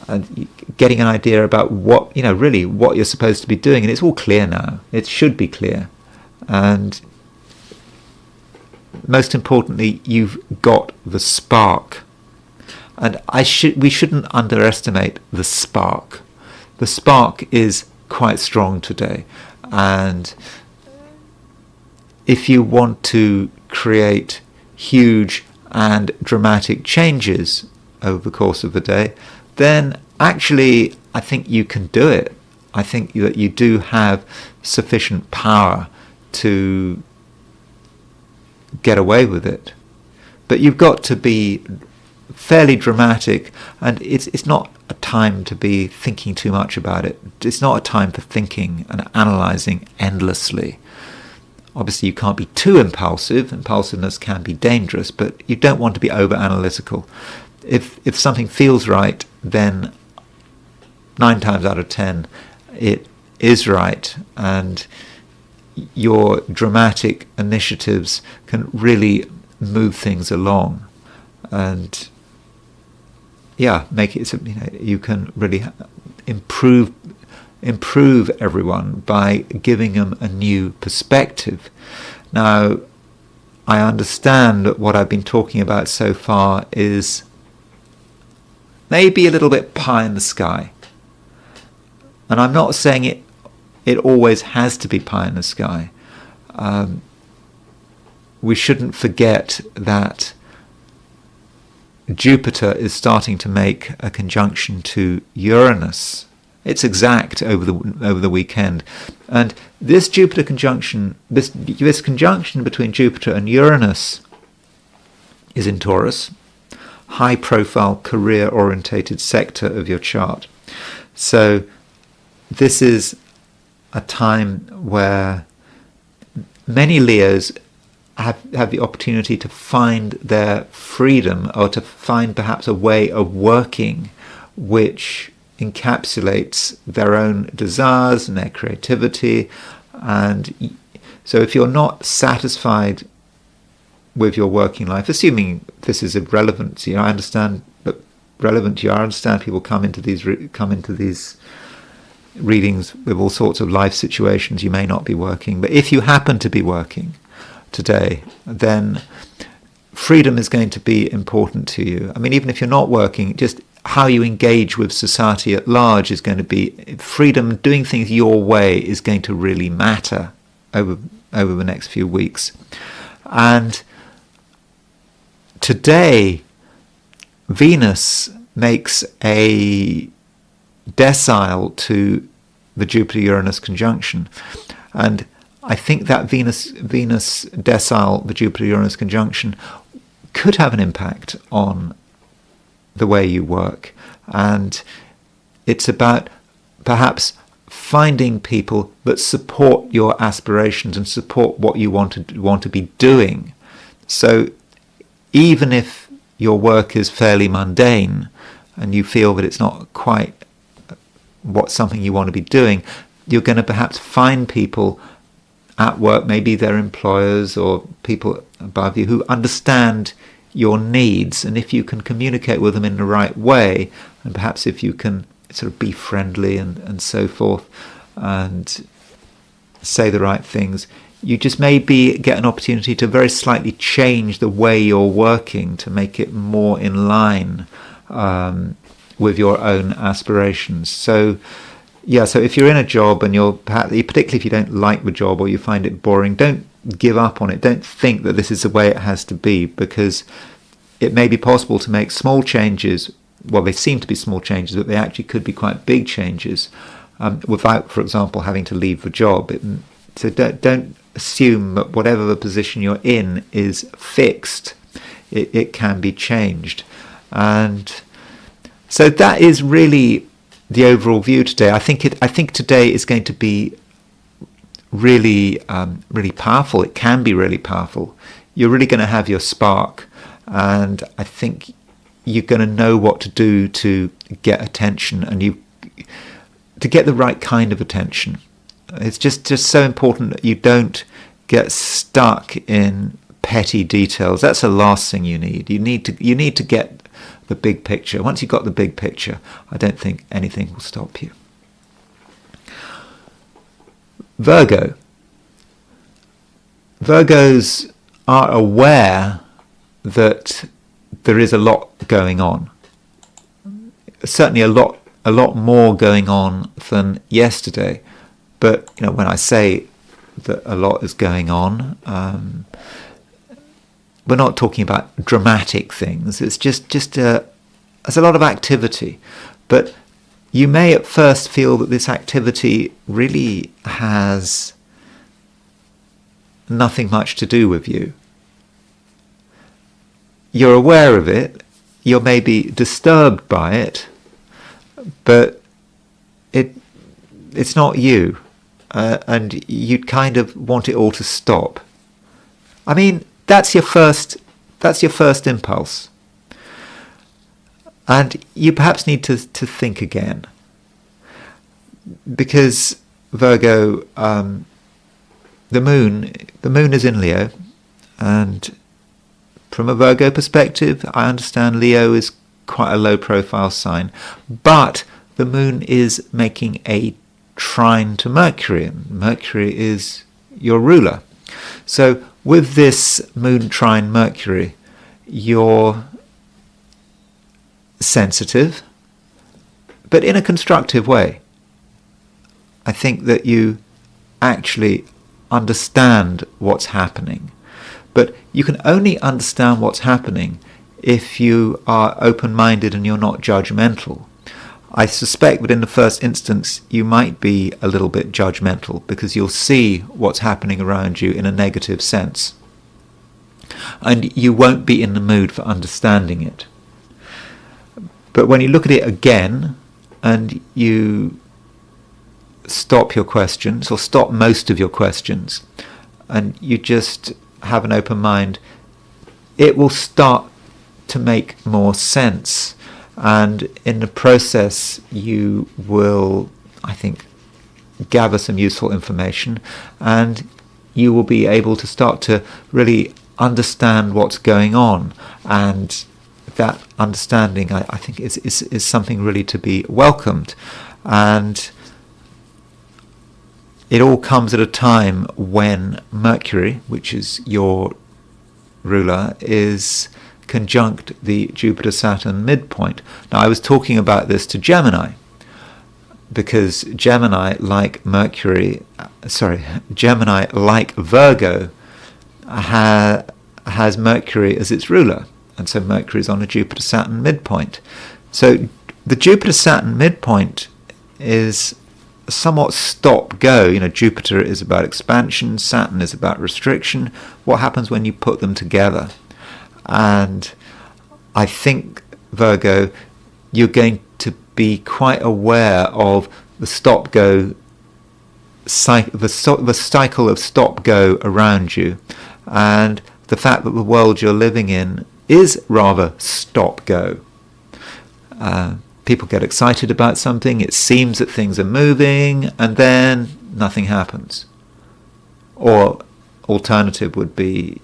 And getting an idea about what what you're supposed to be doing, and it's all clear now. It should be clear, and most importantly, you've got the spark. And we shouldn't underestimate the spark. the spark is quite strong today. And if you want to create huge and dramatic changes over the course of the day, then actually I think you can do it. I think that you do have sufficient power to get away with it. But you've got to be fairly dramatic, and it's not a time to be thinking too much about it. It's not a time for thinking and analysing endlessly. Obviously, you can't be too impulsive. Impulsiveness can be dangerous, but you don't want to be over-analytical. If something feels right, then 9 times out of 10, it is right, and your dramatic initiatives can really move things along, and make it so you can really improve everyone by giving them a new perspective. Now, I understand that what I've been talking about so far is maybe a little bit pie in the sky, and I'm not saying it always has to be pie in the sky. We shouldn't forget that Jupiter is starting to make a conjunction to Uranus. It's exact over the weekend, and this Jupiter conjunction, this conjunction between Jupiter and Uranus, is in Taurus, high-profile, career-orientated sector of your chart. So this is a time where many Leos have the opportunity to find their freedom, or to find perhaps a way of working which encapsulates their own desires and their creativity. And so if you're not satisfied with your working life, assuming this is irrelevant to you, I understand, but relevant to you, I understand people come into these readings with all sorts of life situations. You may not be working, but if you happen to be working today, then freedom is going to be important to you. I mean, even if you're not working, just how you engage with society at large is going to be freedom. Doing things your way is going to really matter over the next few weeks. And today, Venus makes a decile to the Jupiter-Uranus conjunction, and I think that Venus decile, the Jupiter-Uranus conjunction, could have an impact on the way you work. And it's about perhaps finding people that support your aspirations and support what you want to be doing. So even if your work is fairly mundane and you feel that it's not quite something you want to be doing, you're going to perhaps find people at work, maybe their employers or people above you, who understand your needs. And if you can communicate with them in the right way, and perhaps if you can sort of be friendly and so forth, and say the right things, you just maybe get an opportunity to very slightly change the way you're working to make it more in line with your own aspirations. So if you're in a job and particularly if you don't like the job or you find it boring, don't give up on it. Don't think that this is the way it has to be, because it may be possible to make small changes. Well, they seem to be small changes, but they actually could be quite big changes without, for example, having to leave the job. So don't assume that whatever the position you're in is fixed. It can be changed. And so that is really the overall view today. I think today is going to be really powerful. It can be really powerful. You're really going to have your spark, and I think you're going to know what to do to get attention, and to get the right kind of attention. It's just so important that you don't get stuck in petty details. That's the last thing you need. You need to get the big picture. Once you've got the big picture, I don't think anything will stop you. Virgo. Virgos are aware that there is a lot going on. Certainly a lot a lot more going on than yesterday. But when I say that a lot is going on, we're not talking about dramatic things. It's just there's a lot of activity. But you may at first feel that this activity really has nothing much to do with you. You're aware of it, you're maybe disturbed by it, but it's not you, and you'd kind of want it all to stop. I mean, that's your first impulse. And you perhaps need to think again. Because Virgo, the moon is in Leo, and from a Virgo perspective, I understand Leo is quite a low profile sign, but the moon is making a trine to Mercury, and Mercury is your ruler. So with this moon trine Mercury, you're sensitive, but in a constructive way. I think that you actually understand what's happening, but you can only understand what's happening if you are open-minded and you're not judgmental. I suspect that in the first instance you might be a little bit judgmental because you'll see what's happening around you in a negative sense, and you won't be in the mood for understanding it. But when you look at it again and you stop your questions, or stop most of your questions, and you just have an open mind, it will start to make more sense. And in the process, you will, I think, gather some useful information, and you will be able to start to really understand what's going on. And that understanding, I think, is something really to be welcomed. And it all comes at a time when Mercury, which is your ruler, is conjunct the Jupiter-Saturn midpoint. Now, I was talking about this to Gemini, because Gemini, like Virgo, has Mercury as its ruler. And so Mercury is on a Jupiter-Saturn midpoint. So the Jupiter-Saturn midpoint is somewhat stop-go. Jupiter is about expansion, Saturn is about restriction. What happens when you put them together? And I think, Virgo, you're going to be quite aware of the stop-go, the cycle of stop-go around you, and the fact that the world you're living in is rather stop-go. People get excited about something, it seems that things are moving, and then nothing happens. Or alternative would be,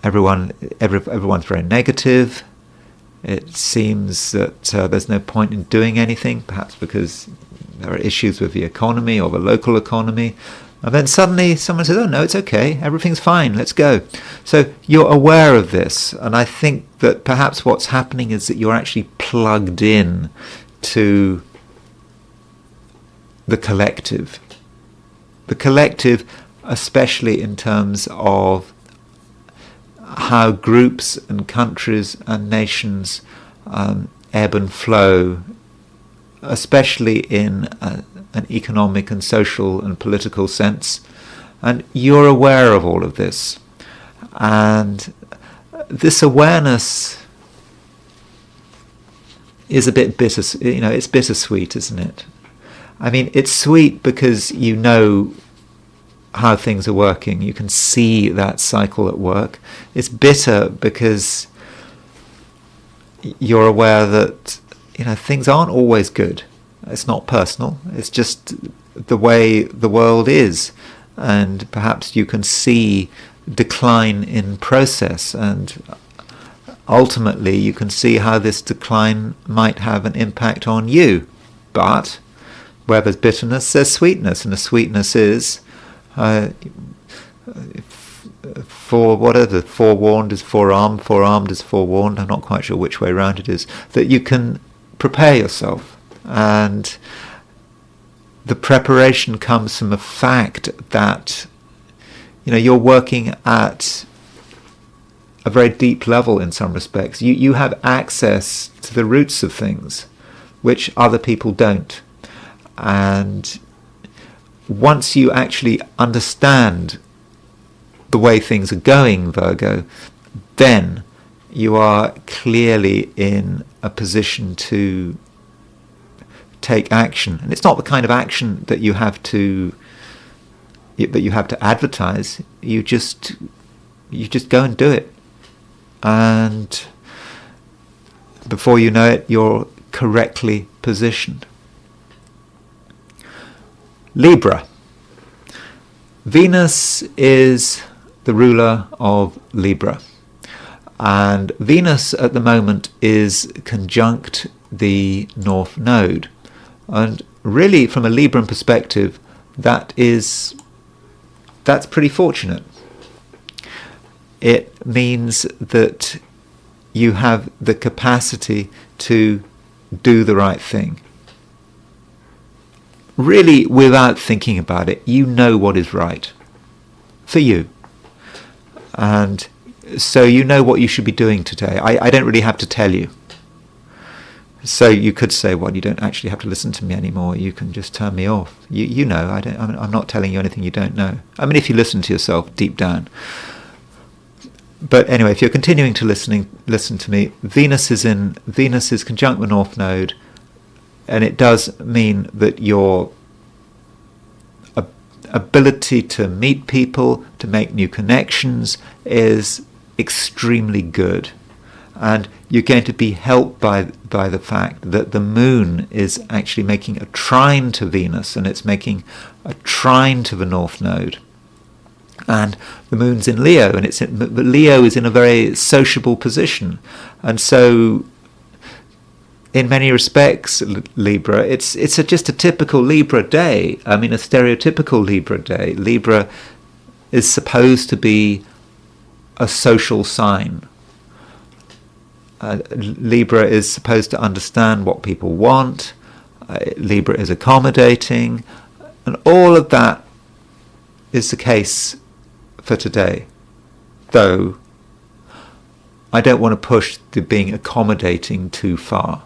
everyone's very negative. It seems that there's no point in doing anything, perhaps because there are issues with the economy or the local economy. And then suddenly someone says, oh no, it's okay, everything's fine, let's go. So you're aware of this, and I think that perhaps what's happening is that you're actually plugged in to the collective. The collective, especially in terms of how groups and countries and nations ebb and flow, especially in an economic and social and political sense. And you're aware of all of this. And this awareness is a bit it's bittersweet, isn't it? I mean, it's sweet because you know how things are working. You can see that cycle at work. It's bitter because you're aware that things aren't always good. It's not personal. It's just the way the world is, and perhaps you can see decline in process, and ultimately you can see how this decline might have an impact on you. But where there's bitterness, there's sweetness, and the sweetness is forewarned is forearmed, forearmed is forewarned. I'm not quite sure which way around it is. That you can prepare yourself. And the preparation comes from the fact that, you're working at a very deep level in some respects. You have access to the roots of things, which other people don't. And once you actually understand the way things are going, Virgo, then you are clearly in a position to take action. And it's not the kind of action that you have to advertise. You just go and do it. And before you know it, you're correctly positioned. Libra. Venus is the ruler of Libra. And Venus at the moment is conjunct the North Node. And really, from a Libran perspective, that's pretty fortunate. It means that you have the capacity to do the right thing. Really, without thinking about it, you know what is right for you. And so you know what you should be doing today. I don't really have to tell you. So you could say, well, you don't actually have to listen to me anymore. You can just turn me off. You know, I'm not telling you anything you don't know. I mean, if you listen to yourself deep down. But anyway, if you're continuing to listen to me, Venus is conjunct the North Node, and it does mean that your ability to meet people, to make new connections, is extremely good. And you're going to be helped by the fact that the moon is actually making a trine to Venus, and it's making a trine to the North Node. And the moon's in Leo, and Leo is in a very sociable position. And so, in many respects, Libra, it's just a typical Libra day. I mean, a stereotypical Libra day. Libra is supposed to be a social sign. Libra is supposed to understand what people want. Libra is accommodating. And all of that is the case for today. Though, I don't want to push the being accommodating too far.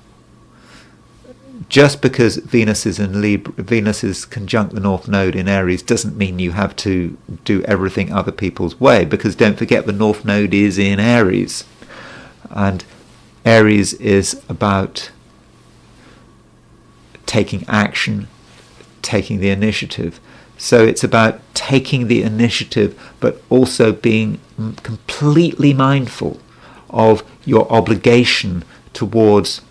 Just because Venus is in Libra, Venus is conjunct the North Node in Aries, doesn't mean you have to do everything other people's way, because don't forget the North Node is in Aries. And Aries is about taking action, taking the initiative. So it's about taking the initiative, but also being completely mindful of your obligation towards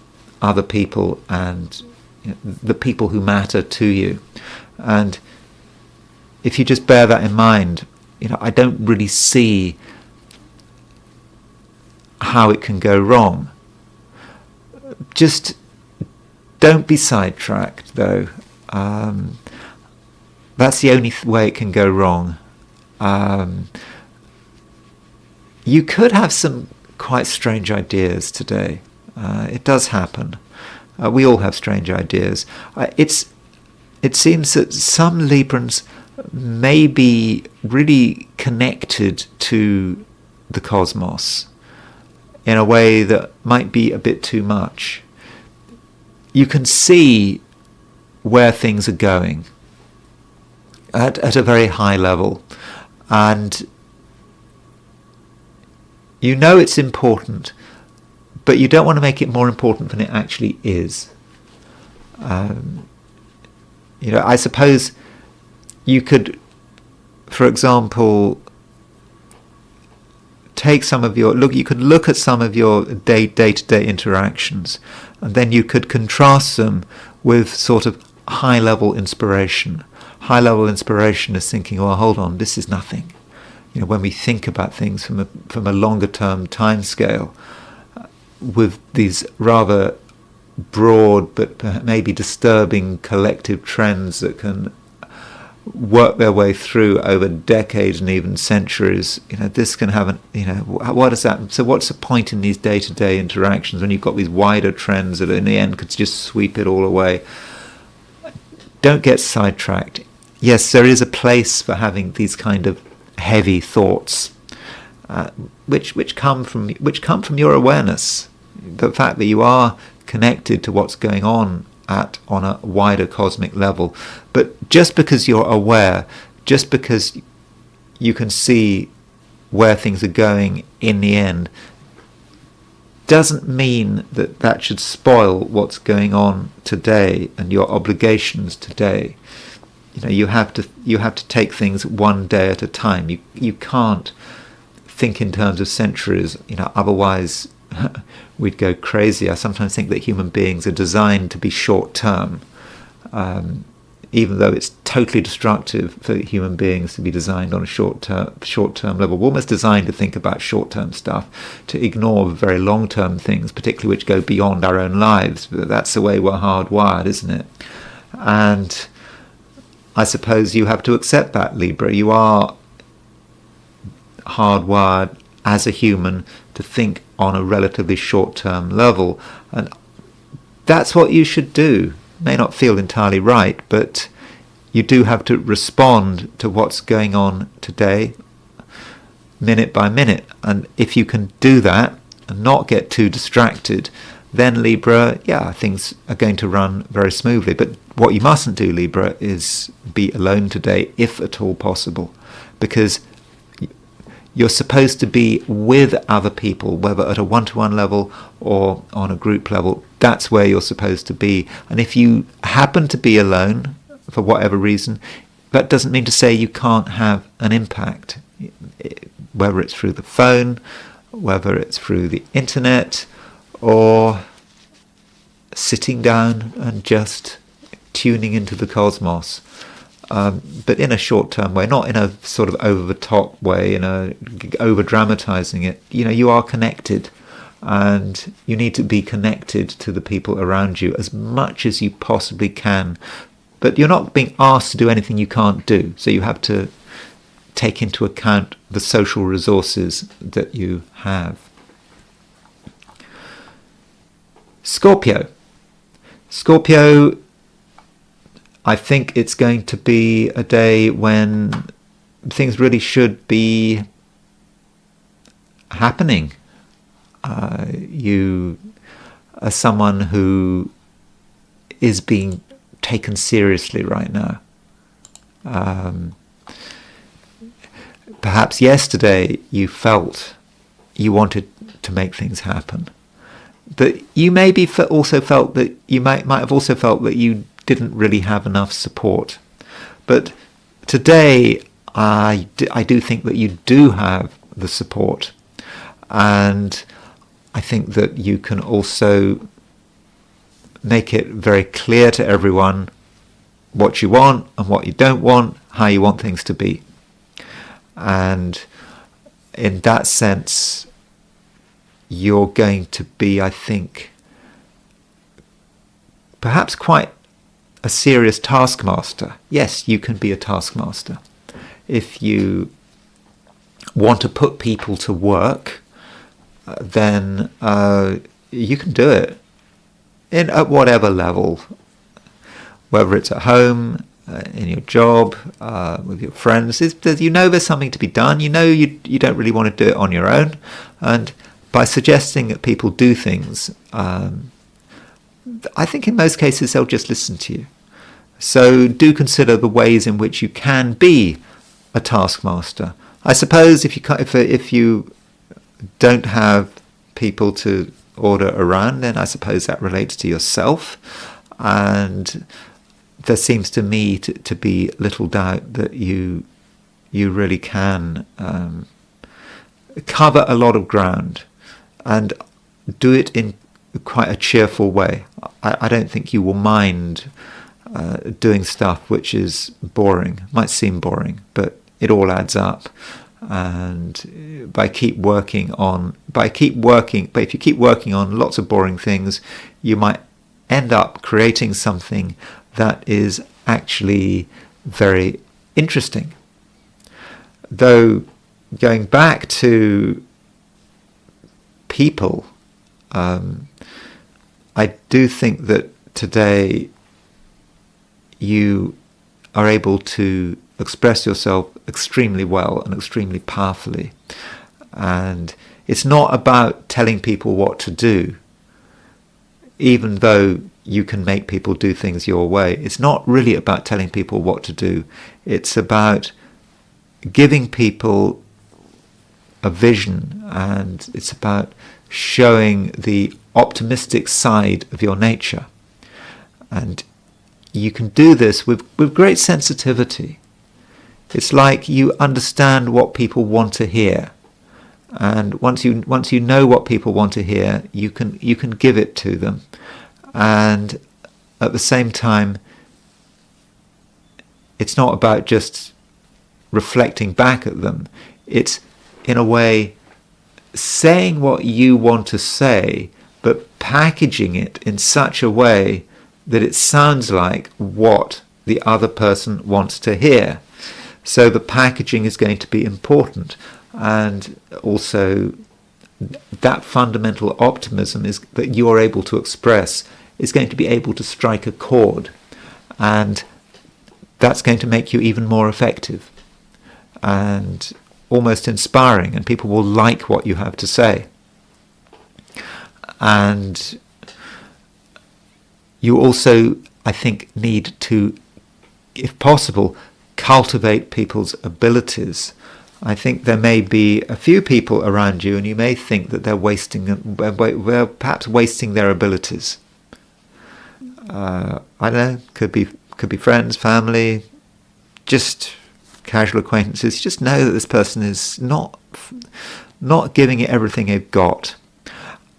other people and the people who matter to you. And if you just bear that in mind, I don't really see how it can go wrong. Just don't be sidetracked, though. That's the only way it can go wrong. You could have some quite strange ideas today. It does happen. We all have strange ideas. It seems that some Librans may be really connected to the cosmos in a way that might be a bit too much. You can see where things are going at a very high level, and you know it's important, but you don't want to make it more important than it actually is. I suppose you could, for example, you could look at some of your day-to-day interactions, and then you could contrast them with sort of high-level inspiration. High-level inspiration is thinking, well, hold on, this is nothing. When we think about things from a longer-term time scale, with these rather broad but maybe disturbing collective trends that can work their way through over decades and even centuries, this can have what is that? So what's the point in these day-to-day interactions when you've got these wider trends that in the end could just sweep it all away? Don't get sidetracked. Yes, there is a place for having these kind of heavy thoughts, which come from your awareness, the fact that you are connected to what's going on on a wider cosmic level. But just because you're aware, just because you can see where things are going in the end, doesn't mean that should spoil what's going on today and your obligations today. You have to take things one day at a time. You can't think in terms of centuries, otherwise we'd go crazy. I sometimes think that human beings are designed to be short-term, even though it's totally destructive for human beings to be designed on a short-term level. We're almost designed to think about short-term stuff, to ignore very long-term things, particularly which go beyond our own lives. But that's the way we're hardwired, isn't it? And I suppose you have to accept that, Libra. You are hardwired as a human to think on a relatively short-term level, and that's what you should do. May not feel entirely right, but you do have to respond to what's going on today, minute by minute. And if you can do that and not get too distracted, then Libra, things are going to run very smoothly. But what you mustn't do, Libra, is be alone today, if at all possible, because you're supposed to be with other people, whether at a one-to-one level or on a group level. That's where you're supposed to be. And if you happen to be alone, for whatever reason, that doesn't mean to say you can't have an impact, whether it's through the phone, whether it's through the internet, or sitting down and just tuning into the cosmos. But in a short-term way, not in a sort of over-the-top way, over-dramatizing it. You are connected, and you need to be connected to the people around you as much as you possibly can. But you're not being asked to do anything you can't do, so you have to take into account the social resources that you have. Scorpio, I think it's going to be a day when things really should be happening. You are someone who is being taken seriously right now. Perhaps yesterday you felt you wanted to make things happen, but you maybe also felt that you might have also felt that you didn't really have enough support. But today I do think that you do have the support, and I think that you can also make it very clear to everyone what you want and what you don't want, how you want things to be. And in that sense, you're going to be, I think, perhaps quite a serious taskmaster. Yes, you can be a taskmaster. If you want to put people to work, then you can do it at whatever level, whether it's at home, in your job, with your friends. There's something to be done. You don't really want to do it on your own, and by suggesting that people do things, I think in most cases they'll just listen to you. So do consider the ways in which you can be a taskmaster. I suppose if you don't have people to order around, then I suppose that relates to yourself. And there seems to me to be little doubt that you really can cover a lot of ground and do it in quite a cheerful way. I don't think you will mind doing stuff which is boring. Might seem boring, but it all adds up. And if you keep working on lots of boring things, you might end up creating something that is actually very interesting. Though, going back to people, I do think that today you are able to express yourself extremely well and extremely powerfully. And it's not about telling people what to do, even though you can make people do things your way. It's not really about telling people what to do. It's about giving people a vision, and it's about showing the optimistic side of your nature. And you can do this with great sensitivity. It's like you understand what people want to hear. And once you know what people want to hear, you can give it to them. And at the same time, it's not about just reflecting back at them. It's, in a way, saying what you want to say, but packaging it in such a way that it sounds like what the other person wants to hear. So the packaging is going to be important. And also that fundamental optimism is that you are able to express is going to be able to strike a chord, and that's going to make you even more effective and almost inspiring, and people will like what you have to say. And you also, I think, need to, if possible, cultivate people's abilities. I think there may be a few people around you, and you may think that they're perhaps wasting their abilities. I don't know, could be friends, family, just casual acquaintances. You just know that this person is not giving it everything they've got.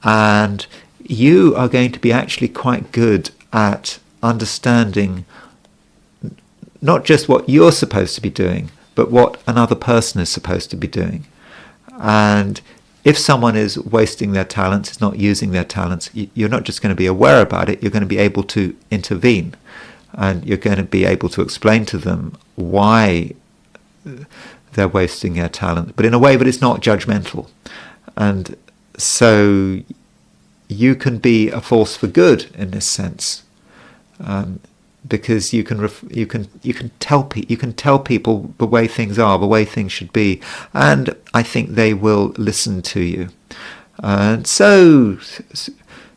And you are going to be actually quite good at understanding not just what you're supposed to be doing, but what another person is supposed to be doing. And if someone is wasting their talents, is not using their talents, you're not just going to be aware about it, you're going to be able to intervene. And you're going to be able to explain to them why they're wasting their talent, but in a way that is not judgmental. And so you can be a force for good in this sense. Because you can tell people the way things are, the way things should be, and I think they will listen to you. And so,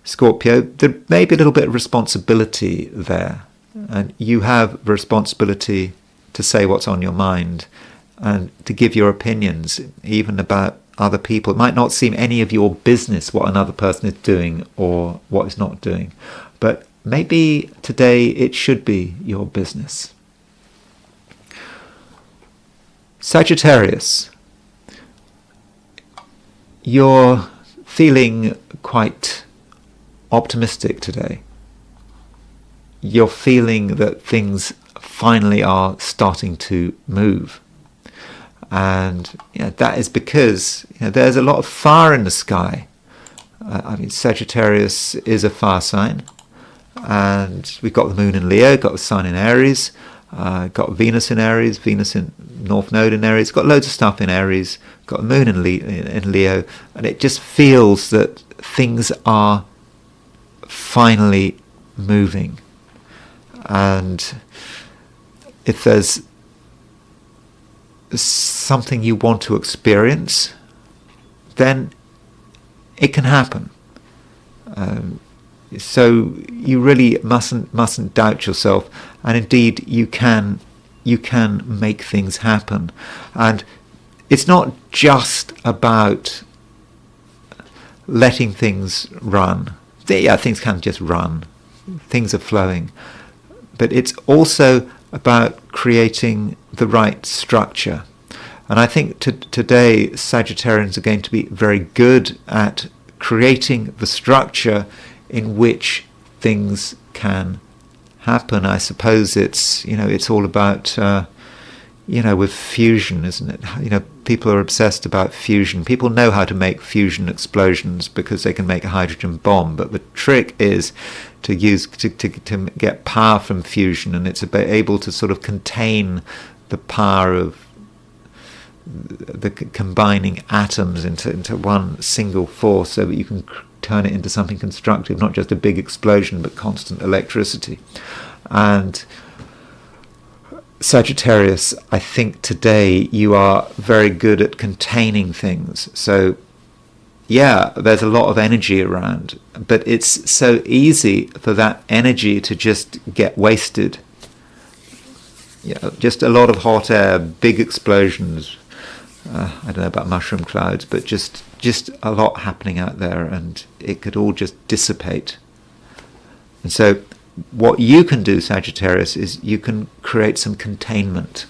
Scorpio, there may be a little bit of responsibility there, and you have the responsibility to say what's on your mind and to give your opinions, even about other people. It might not seem any of your business what another person is doing or what is not doing, but maybe today it should be your business. Sagittarius, you're feeling quite optimistic today. You're feeling that things finally are starting to move. And that is because there's a lot of fire in the sky. Sagittarius is a fire sign. And we've got the moon in Leo, got the sun in Aries, got Venus in Aries, Venus in North Node in Aries, got loads of stuff in Aries, got the moon in Leo, and it just feels that things are finally moving. And if there's something you want to experience, then it can happen. So you really mustn't doubt yourself, and indeed you can make things happen. And it's not just about letting things run. Things can just run. Things are flowing. But it's also about creating the right structure. And I think today Sagittarians are going to be very good at creating the structure in which things can happen. I suppose it's all about with fusion, isn't it? People are obsessed about fusion. People know how to make fusion explosions because they can make a hydrogen bomb. But the trick is to get power from fusion, and it's able to sort of contain the power of the combining atoms into one single force so that you can turn it into something constructive, not just a big explosion but constant electricity. And Sagittarius, I think today you are very good at containing things. So yeah, there's a lot of energy around, but it's so easy for that energy to just get wasted. Just a lot of hot air, big explosions. I don't know about mushroom clouds, but just a lot happening out there, and it could all just dissipate. And so what you can do, Sagittarius, is you can create some containment.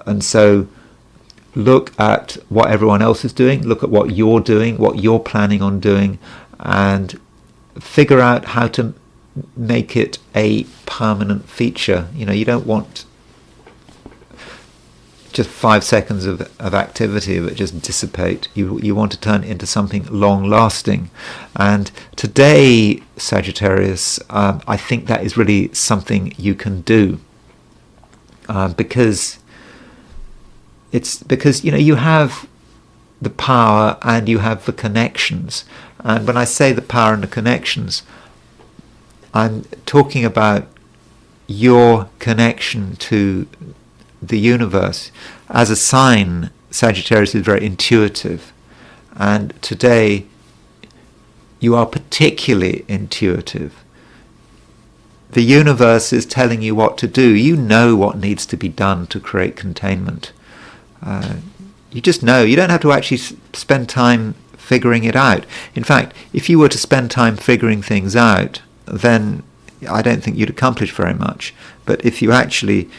And so look at what everyone else is doing, look at what you're doing, what you're planning on doing, and figure out how to make it a permanent feature. You don't want just 5 seconds of activity that just dissipate. You want to turn it into something long-lasting. And today, Sagittarius, I think that is really something you can do, because you have the power and you have the connections. And when I say the power and the connections, I'm talking about your connection to the universe. As a sign, Sagittarius is very intuitive, and today you are particularly intuitive. The universe is telling you what to do. You know what needs to be done to create containment. You just know. You don't have to actually spend time figuring it out. In fact, if you were to spend time figuring things out, then I don't think you'd accomplish very much. But if you actually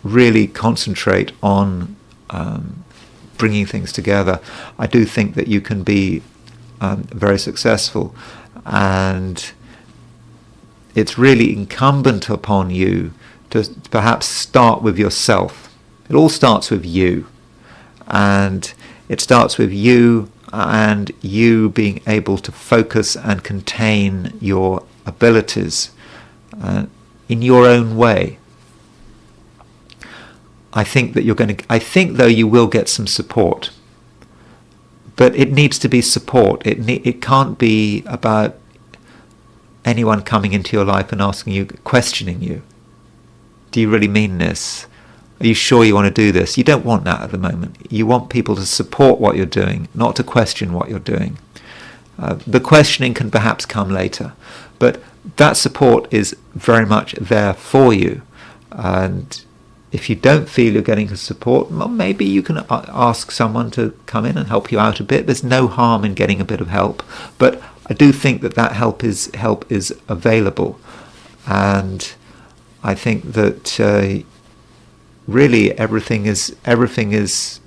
really concentrate on bringing things together, I do think that you can be very successful. And it's really incumbent upon you to perhaps start with yourself. It all starts with you. And it starts with you and you being able to focus and contain your abilities in your own way. I think though you will get some support, but it needs to be support. It can't be about anyone coming into your life and asking you, questioning you. Do you really mean this? Are you sure you want to do this? You don't want that at the moment. You want people to support what you're doing, not to question what you're doing. The questioning can perhaps come later, but that support is very much there for you. And if you don't feel you're getting support, well, maybe you can ask someone to come in and help you out a bit. There's no harm in getting a bit of help, but I do think that help is available, and I think that really everything is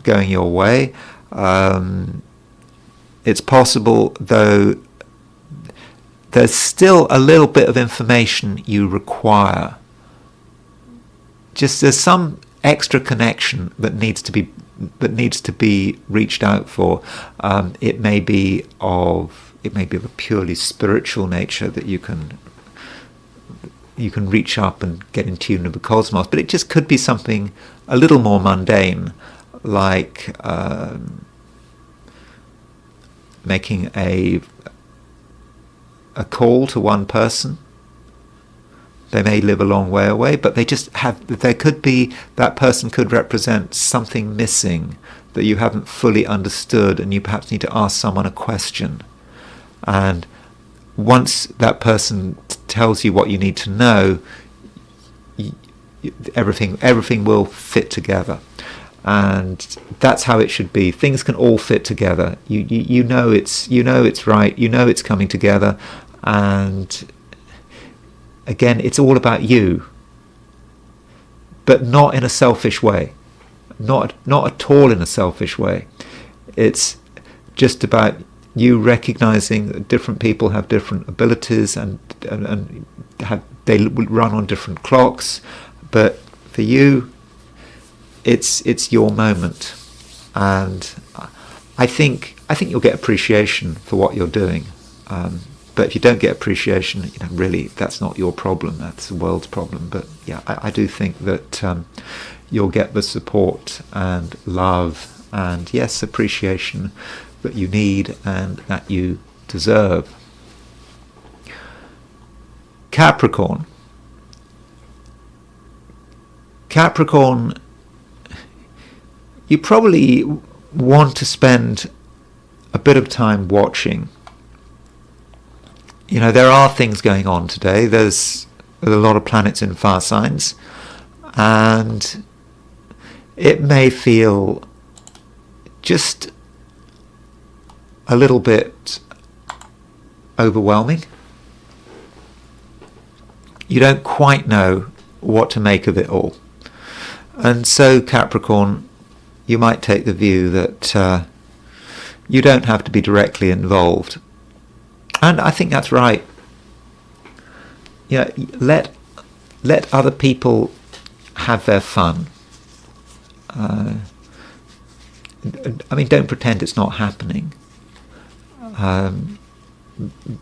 going your way. It's possible, though, there's still a little bit of information you require. Just there's some extra connection that needs to be reached out for. It may be of a purely spiritual nature that you can reach up and get in tune with the cosmos, but it just could be something a little more mundane, like making a call to one person. They may live a long way away, but that person could represent something missing that you haven't fully understood, and you perhaps need to ask someone a question. And once that person tells you what you need to know, everything will fit together. And that's how it should be. Things can all fit together. You know it's right. You know it's coming together. And again, it's all about you, but not in a selfish way. Not at all in a selfish way. It's just about you recognizing that different people have different abilities and they run on different clocks, but for you, it's your moment, and I think you'll get appreciation for what you're doing. But if you don't get appreciation, really, that's not your problem. That's the world's problem. But yeah, I do think that you'll get the support and love and, yes, appreciation that you need and that you deserve. Capricorn. Capricorn, you probably want to spend a bit of time watching. There are things going on today. There's a lot of planets in fire signs, and it may feel just a little bit overwhelming. You don't quite know what to make of it all. And so, Capricorn, you might take the view that you don't have to be directly involved. And I think that's right. Let other people have their fun. Don't pretend it's not happening.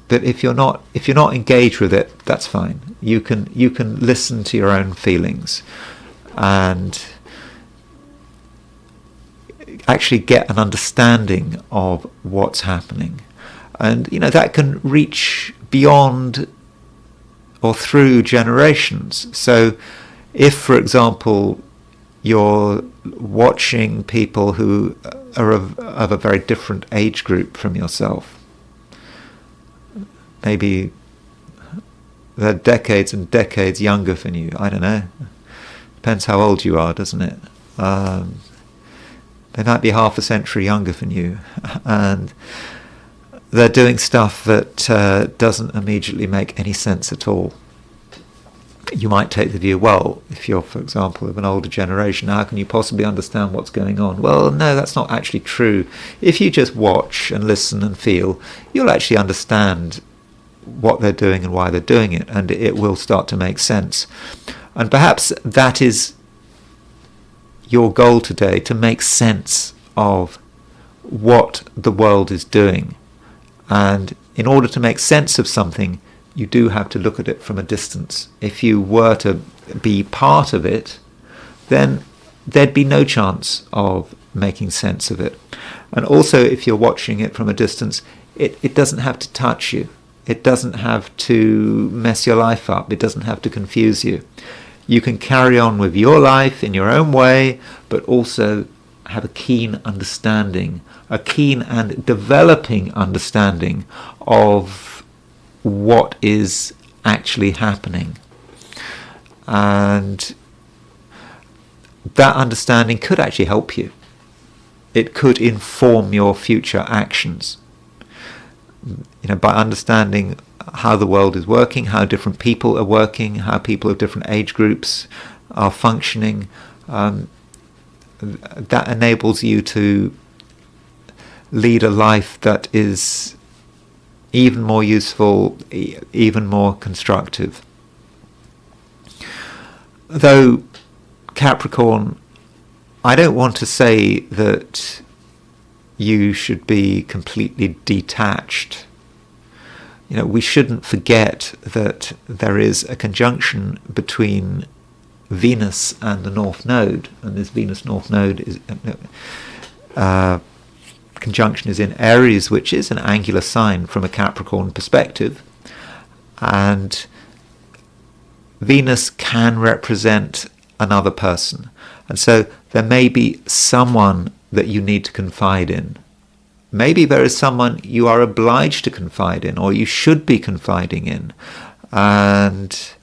But if you're not engaged with it, that's fine. You can listen to your own feelings and actually get an understanding of what's happening. And that can reach beyond or through generations. So if, for example, you're watching people who are of a very different age group from yourself, maybe they're decades and decades younger than you, I don't know. Depends how old you are, doesn't it? They might be half a century younger than you, and they're doing stuff that doesn't immediately make any sense at all. You might take the view, well, if you're, for example, of an older generation, how can you possibly understand what's going on? Well, no, that's not actually true. If you just watch and listen and feel, you'll actually understand what they're doing and why they're doing it, and it will start to make sense. And perhaps that is your goal today, to make sense of what the world is doing. And in order to make sense of something, you do have to look at it from a distance. If you were to be part of it, then there'd be no chance of making sense of it. And also, if you're watching it from a distance, it doesn't have to touch you. It doesn't have to mess your life up. It doesn't have to confuse you. You can carry on with your life in your own way, but also have a keen understanding, a keen and developing understanding of what is actually happening. And that understanding could actually help you. It could inform your future actions. By understanding how the world is working, how different people are working, how people of different age groups are functioning, that enables you to lead a life that is even more useful, even more constructive. Though, Capricorn, I don't want to say that you should be completely detached. We shouldn't forget that there is a conjunction between Venus and the North Node, and this Venus North Node is conjunction is in Aries, which is an angular sign from a Capricorn perspective, and Venus can represent another person, and so there may be someone that you need to confide in. Maybe there is someone you are obliged to confide in, or you should be confiding in, and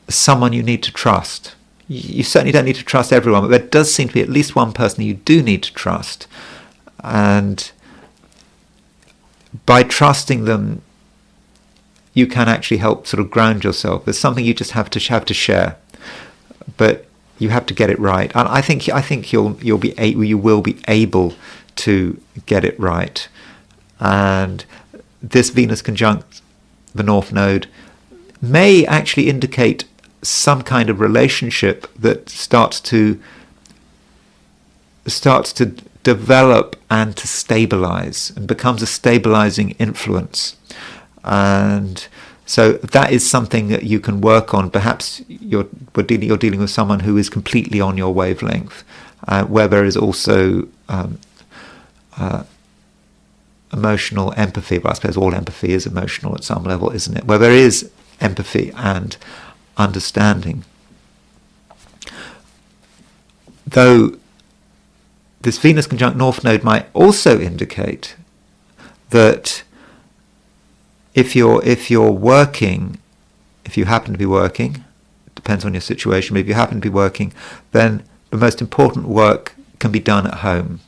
someone you need to trust. You certainly don't need to trust everyone, but there does seem to be at least one person you do need to trust. And by trusting them, you can actually help sort of ground yourself. There's something you just have to share, but you have to get it right. And I think you will be able to get it right. And this Venus conjunct the North Node may actually indicate some kind of relationship that starts to develop and to stabilize and becomes a stabilizing influence. And so that is something that you can work on. Perhaps you're dealing with someone who is completely on your wavelength, where there is also emotional empathy. But I suppose all empathy is emotional at some level, isn't it? Where there is empathy and understanding. Though this Venus conjunct North Node might also indicate that if you're working, if you happen to be working, depends on your situation, but if you happen to be working, then the most important work can be done at home.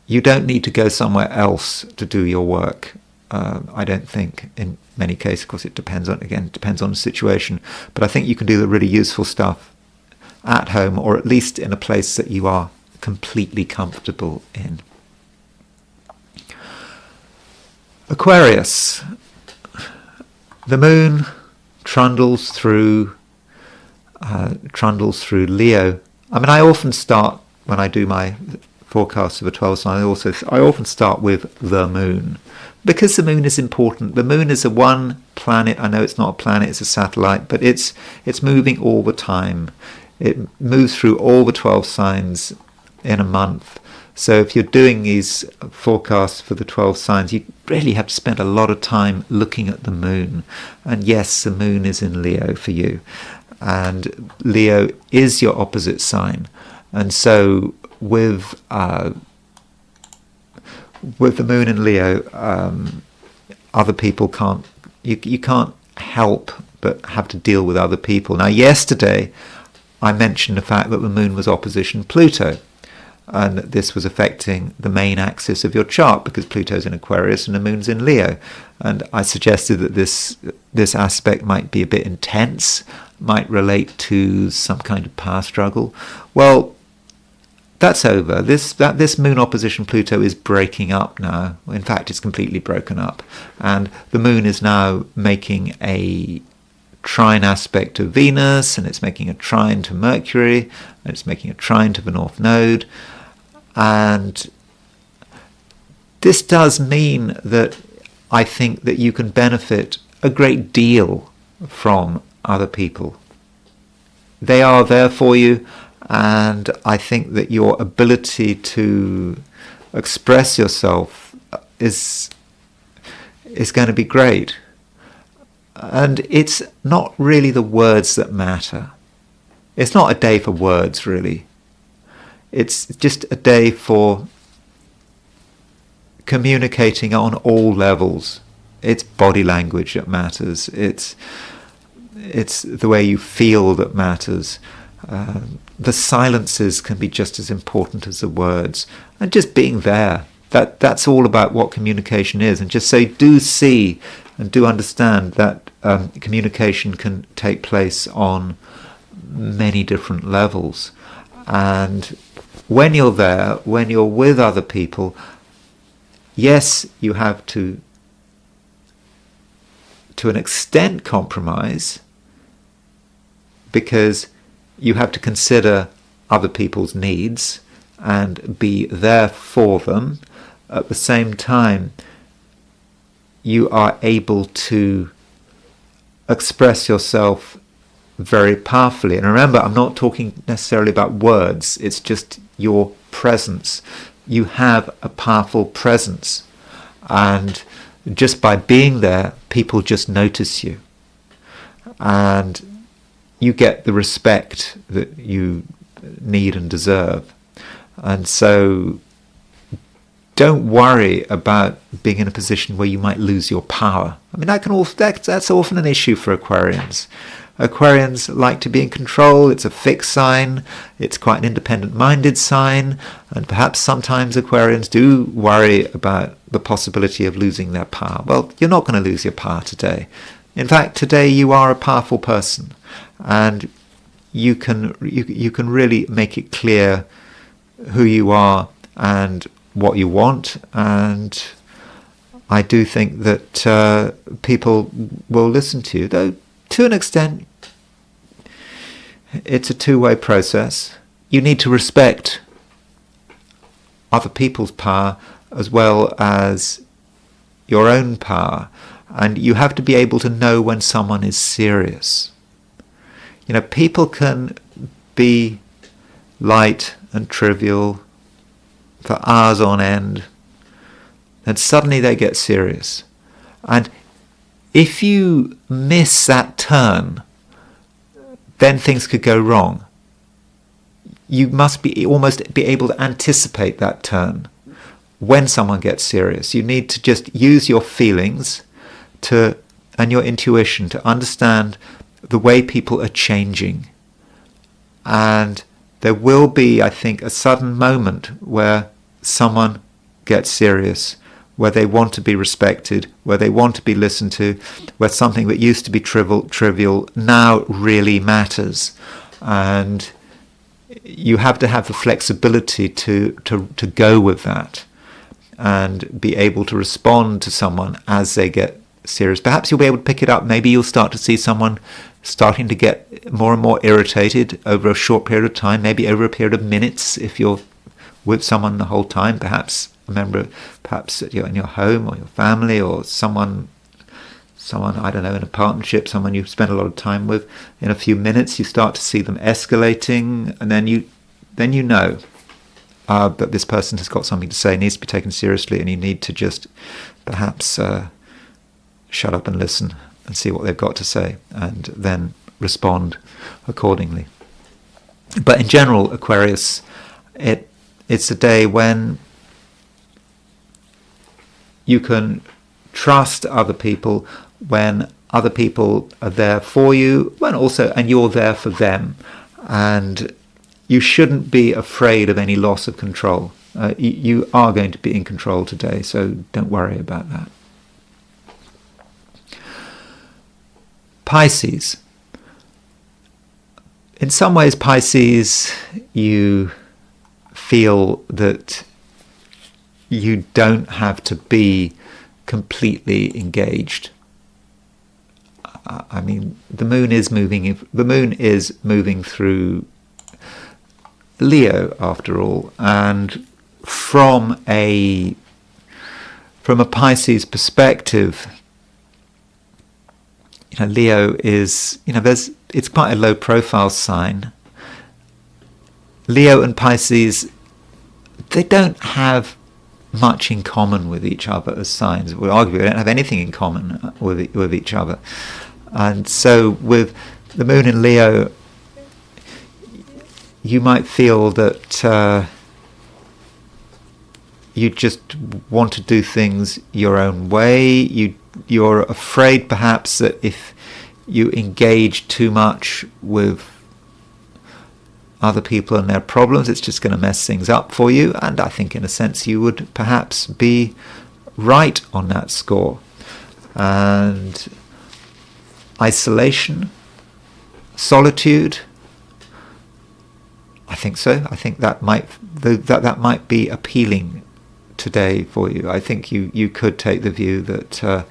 You don't need to go somewhere else to do your work. I don't think, in many cases. Of course, it depends on the situation. But I think you can do the really useful stuff at home, or at least in a place that you are completely comfortable in. Aquarius. The moon trundles through Leo. I mean, I often start, when I do my forecast of a 12 sign, I often start with the moon, because the moon is important. The moon is a one planet. I know it's not a planet, it's a satellite, but it's moving all the time. It moves through all the 12 signs in a month. So if you're doing these forecasts for the 12 signs, you really have to spend a lot of time looking at the moon. And yes, the moon is in Leo for you. And Leo is your opposite sign. And so with the moon in Leo, other people can't, you can't help but have to deal with other people. Now, yesterday I mentioned the fact that the moon was opposition Pluto, and that this was affecting the main axis of your chart, because Pluto's in Aquarius and the moon's in Leo. And I suggested that this aspect might be a bit intense, might relate to some kind of power struggle. Well, that's over. This moon opposition Pluto is breaking up now. In fact, it's completely broken up. And the moon is now making a trine aspect to Venus, and it's making a trine to Mercury, and it's making a trine to the North Node. And this does mean that I think that you can benefit a great deal from other people. They are there for you, and I think that your ability to express yourself is going to be great. And it's not really the words that matter. It's not a day for words, really. It's just a day for communicating on all levels. It's body language that matters. It's the way you feel that matters. The silences can be just as important as the words. And just being there. That's all about what communication is. And just so you do see and do understand that communication can take place on many different levels. And when you're there, when you're with other people, yes, you have to an extent, compromise, because you have to consider other people's needs and be there for them. At the same time, you are able to express yourself very powerfully. And remember, I'm not talking necessarily about words, it's just your presence. You have a powerful presence, and just by being there, people just notice you, and you get the respect that you need and deserve. And so don't worry about being in a position where you might lose your power. I mean, that's often an issue for Aquarians. Aquarians like to be in control. It's a fixed sign. It's quite an independent-minded sign. And perhaps sometimes Aquarians do worry about the possibility of losing their power. Well, you're not going to lose your power today. In fact, today you are a powerful person. And you can really make it clear who you are and what you want. And I do think that people will listen to you, though to an extent it's a two-way process. You need to respect other people's power as well as your own power. And you have to be able to know when someone is serious. People can be light and trivial for hours on end, and suddenly they get serious. And if you miss that turn, then things could go wrong. You must almost be able to anticipate that turn when someone gets serious. You need to just use your feelings and your intuition to understand the way people are changing. And there will be, I think, a sudden moment where someone gets serious, where they want to be respected, where they want to be listened to, where something that used to be trivial now really matters. And you have to have the flexibility to go with that and be able to respond to someone as they get serious. Perhaps you'll be able to pick it up. Maybe you'll start to see someone starting to get more and more irritated over a short period of time, maybe over a period of minutes if you're with someone the whole time. Perhaps you're in your home or your family or someone, I don't know, in a partnership, someone you spend a lot of time with. In a few minutes you start to see them escalating, and then you know that this person has got something to say, needs to be taken seriously, and you need to just perhaps shut up and listen and see what they've got to say, and then respond accordingly. But in general, Aquarius, it's a day when you can trust other people, when other people are there for you, and you're there for them. And you shouldn't be afraid of any loss of control. You are going to be in control today, so don't worry about that. Pisces. In some ways, Pisces, you feel that you don't have to be completely engaged. I mean, the moon is moving through Leo after all, and from a Pisces perspective, Leo is, it's quite a low profile sign. Leo and Pisces, they don't have much in common with each other as signs. We'll argue they don't have anything in common with each other. And so with the moon in Leo, you might feel that you just want to do things your own way. You're afraid perhaps that if you engage too much with other people and their problems, it's just going to mess things up for you. And I think in a sense you would perhaps be right on that score. And isolation, solitude, I think so. I think that might be appealing today for you. I think you could take the view that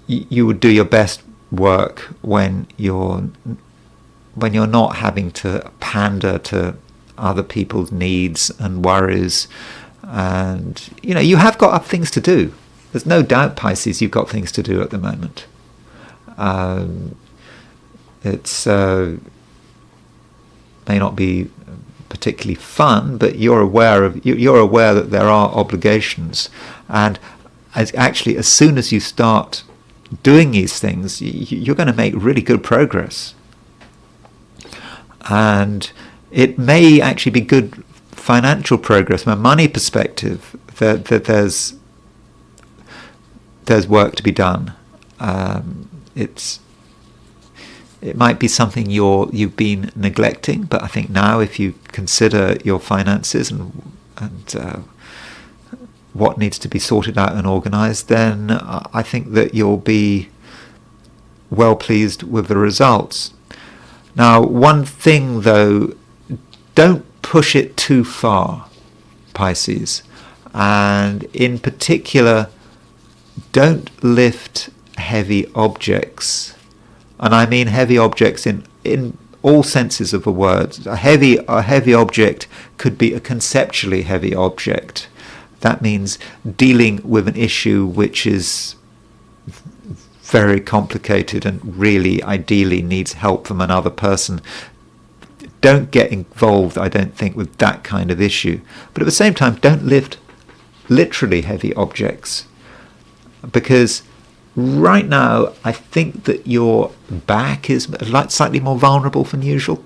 you would do your best work when you're not having to pander to other people's needs and worries. And you have got things to do. There's no doubt, Pisces, you've got things to do at the moment. It's may not be particularly fun, but you're aware that there are obligations, and as soon as you start doing these things, you're going to make really good progress. And it may actually be good financial progress from a money perspective. That there's work to be done. It might be something you've been neglecting, but I think now, if you consider your finances and what needs to be sorted out and organised, then I think that you'll be well pleased with the results. Now, one thing though, don't push it too far, Pisces, and in particular, don't lift heavy objects. And I mean heavy objects in all senses of the word. A heavy object could be a conceptually heavy object. That means dealing with an issue which is very complicated and really ideally needs help from another person, don't get involved, I don't think, with that kind of issue. But at the same time, don't lift literally heavy objects, because right now I think that your back is slightly more vulnerable than usual.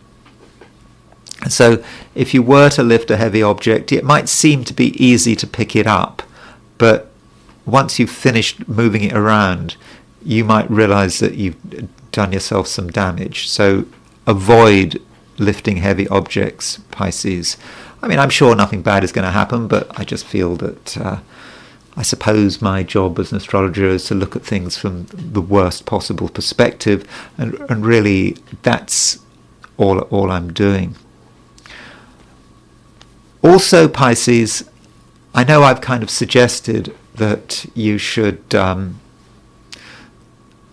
So if you were to lift a heavy object, it might seem to be easy to pick it up, but once you've finished moving it around, you might realize that you've done yourself some damage. So avoid lifting heavy objects, Pisces. I mean, I'm sure nothing bad is going to happen, but I just feel that I suppose my job as an astrologer is to look at things from the worst possible perspective, and really that's all I'm doing. Also, Pisces, I know I've kind of suggested that you should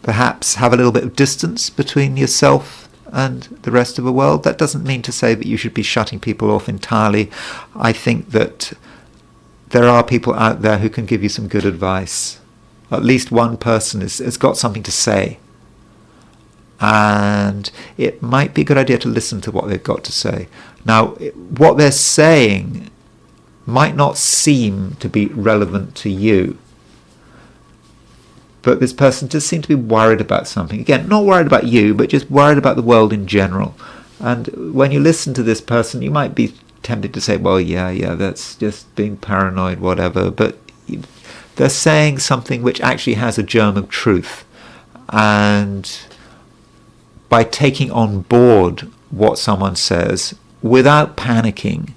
perhaps have a little bit of distance between yourself and the rest of the world. That doesn't mean to say that you should be shutting people off entirely. I think that there are people out there who can give you some good advice. At least one person has got something to say. And it might be a good idea to listen to what they've got to say. Now, what they're saying might not seem to be relevant to you, but this person just seems to be worried about something. Again, not worried about you, but just worried about the world in general. And when you listen to this person, you might be tempted to say, well, yeah, that's just being paranoid, whatever. But they're saying something which actually has a germ of truth. And by taking on board what someone says, without panicking,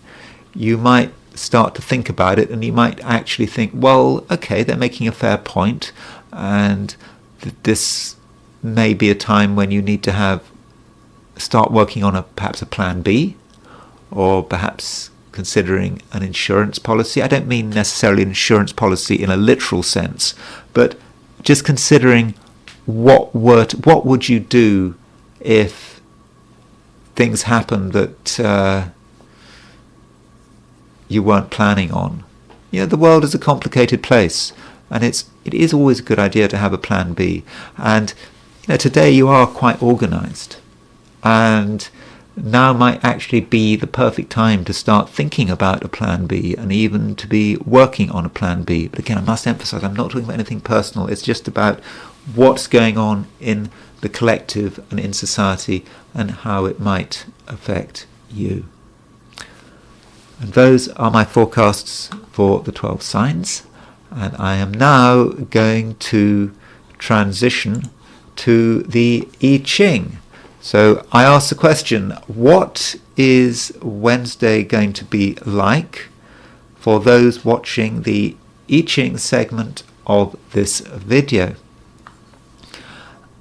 you might start to think about it, and you might actually think, well, okay, they're making a fair point, and this may be a time when you need to start working on perhaps a plan B, or perhaps considering an insurance policy. I don't mean necessarily an insurance policy in a literal sense, but just considering what would you do if things happen that you weren't planning on. The world is a complicated place, and it is always a good idea to have a plan B. And today you are quite organized, and now might actually be the perfect time to start thinking about a plan B, and even to be working on a plan B. But again, I must emphasize, I'm not talking about anything personal. It's just about what's going on in the collective and in society, and how it might affect you. And those are my forecasts for the 12 signs. And I am now going to transition to the I Ching. So I asked the question, what is Wednesday going to be like for those watching the I Ching segment of this video?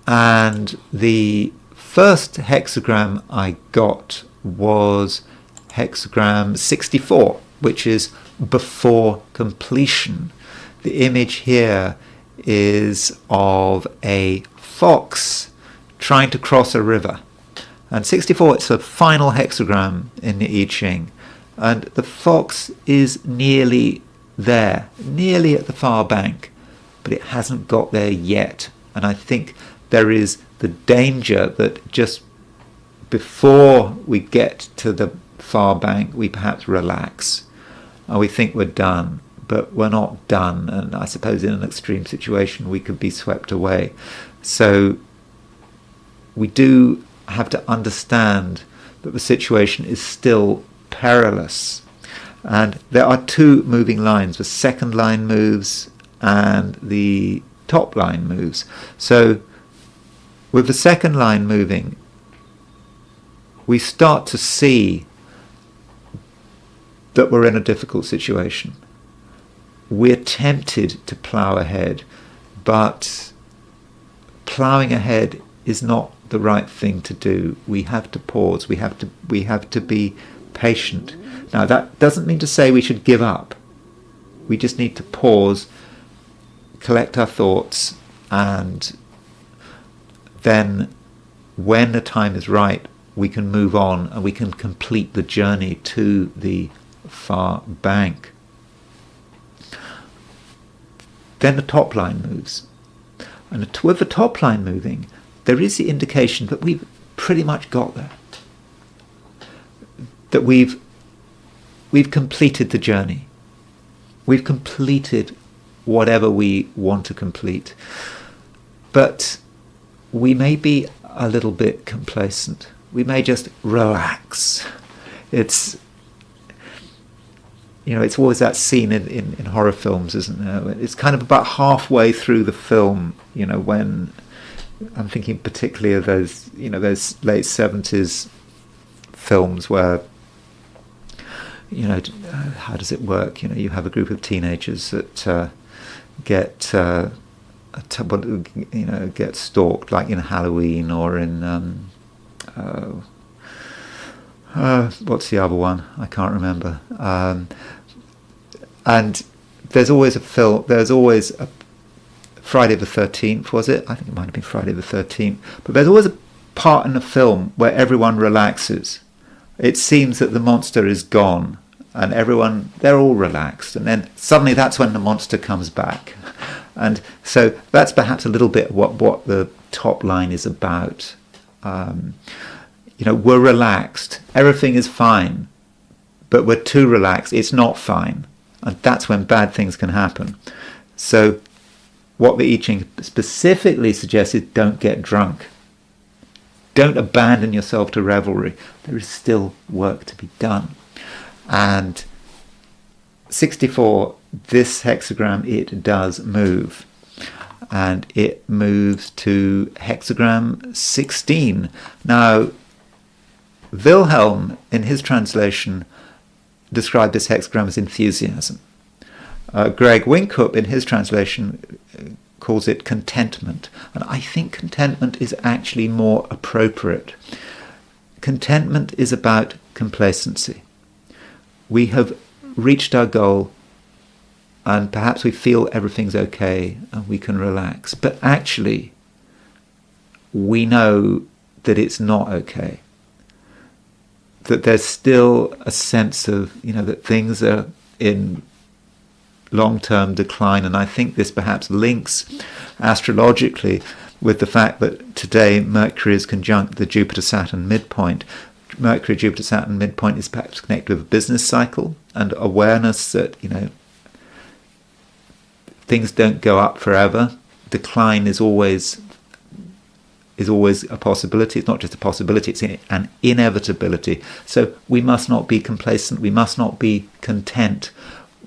And the first hexagram I got was hexagram 64, which is before completion. The image here is of a fox trying to cross a river. And 64, it's the final hexagram in the I Ching. And the fox is nearly there, nearly at the far bank, but it hasn't got there yet. And I think there is the danger that just before we get to the far bank, we perhaps relax and we think we're done, but we're not done. And I suppose in an extreme situation, we could be swept away. So we do have to understand that the situation is still perilous. And there are two moving lines. The second line moves and the top line moves. So with the second line moving, we start to see that we're in a difficult situation. We're tempted to plough ahead, but ploughing ahead is not the right thing to do. We have to pause. We have to be patient. Now, that doesn't mean to say we should give up. We just need to pause, collect our thoughts, and then when the time is right, we can move on and we can complete the journey to the far bank. Then the top line moves. And with the top line moving, there is the indication that we've pretty much got there. That we've completed the journey. We've completed whatever we want to complete. But we may be a little bit complacent. We may just relax. It's always that scene in horror films, isn't there? It's kind of about halfway through the film, when I'm thinking particularly of those late 70s films where, how does it work? You have a group of teenagers that get stalked, like in Halloween or in what's the other one? I can't remember. And there's always a film. There's always a Friday the 13th, was it? I think it might have been Friday the 13th. But there's always a part in the film where everyone relaxes. It seems that the monster is gone, and they're all relaxed, and then suddenly that's when the monster comes back. And so that's perhaps a little bit what the top line is about. We're relaxed, everything is fine, but we're too relaxed, it's not fine, and that's when bad things can happen. So what the I Ching specifically suggests is don't get drunk. Don't abandon yourself to revelry. There is still work to be done. And 64, this hexagram, it does move. And it moves to hexagram 16. Now, Wilhelm, in his translation, described this hexagram as enthusiasm. Greg Winkup, in his translation, calls it contentment. And I think contentment is actually more appropriate. Contentment is about complacency. We have reached our goal, and perhaps we feel everything's okay and we can relax. But actually, we know that it's not okay. That there's still a sense of, that things are in long-term decline. And I think this perhaps links astrologically with the fact that today Mercury is conjunct the Jupiter-Saturn midpoint. Mercury-Jupiter-Saturn midpoint is perhaps connected with a business cycle and awareness that, things don't go up forever. Decline is always a possibility. It's not just a possibility, it's an inevitability. So we must not be complacent, we must not be content.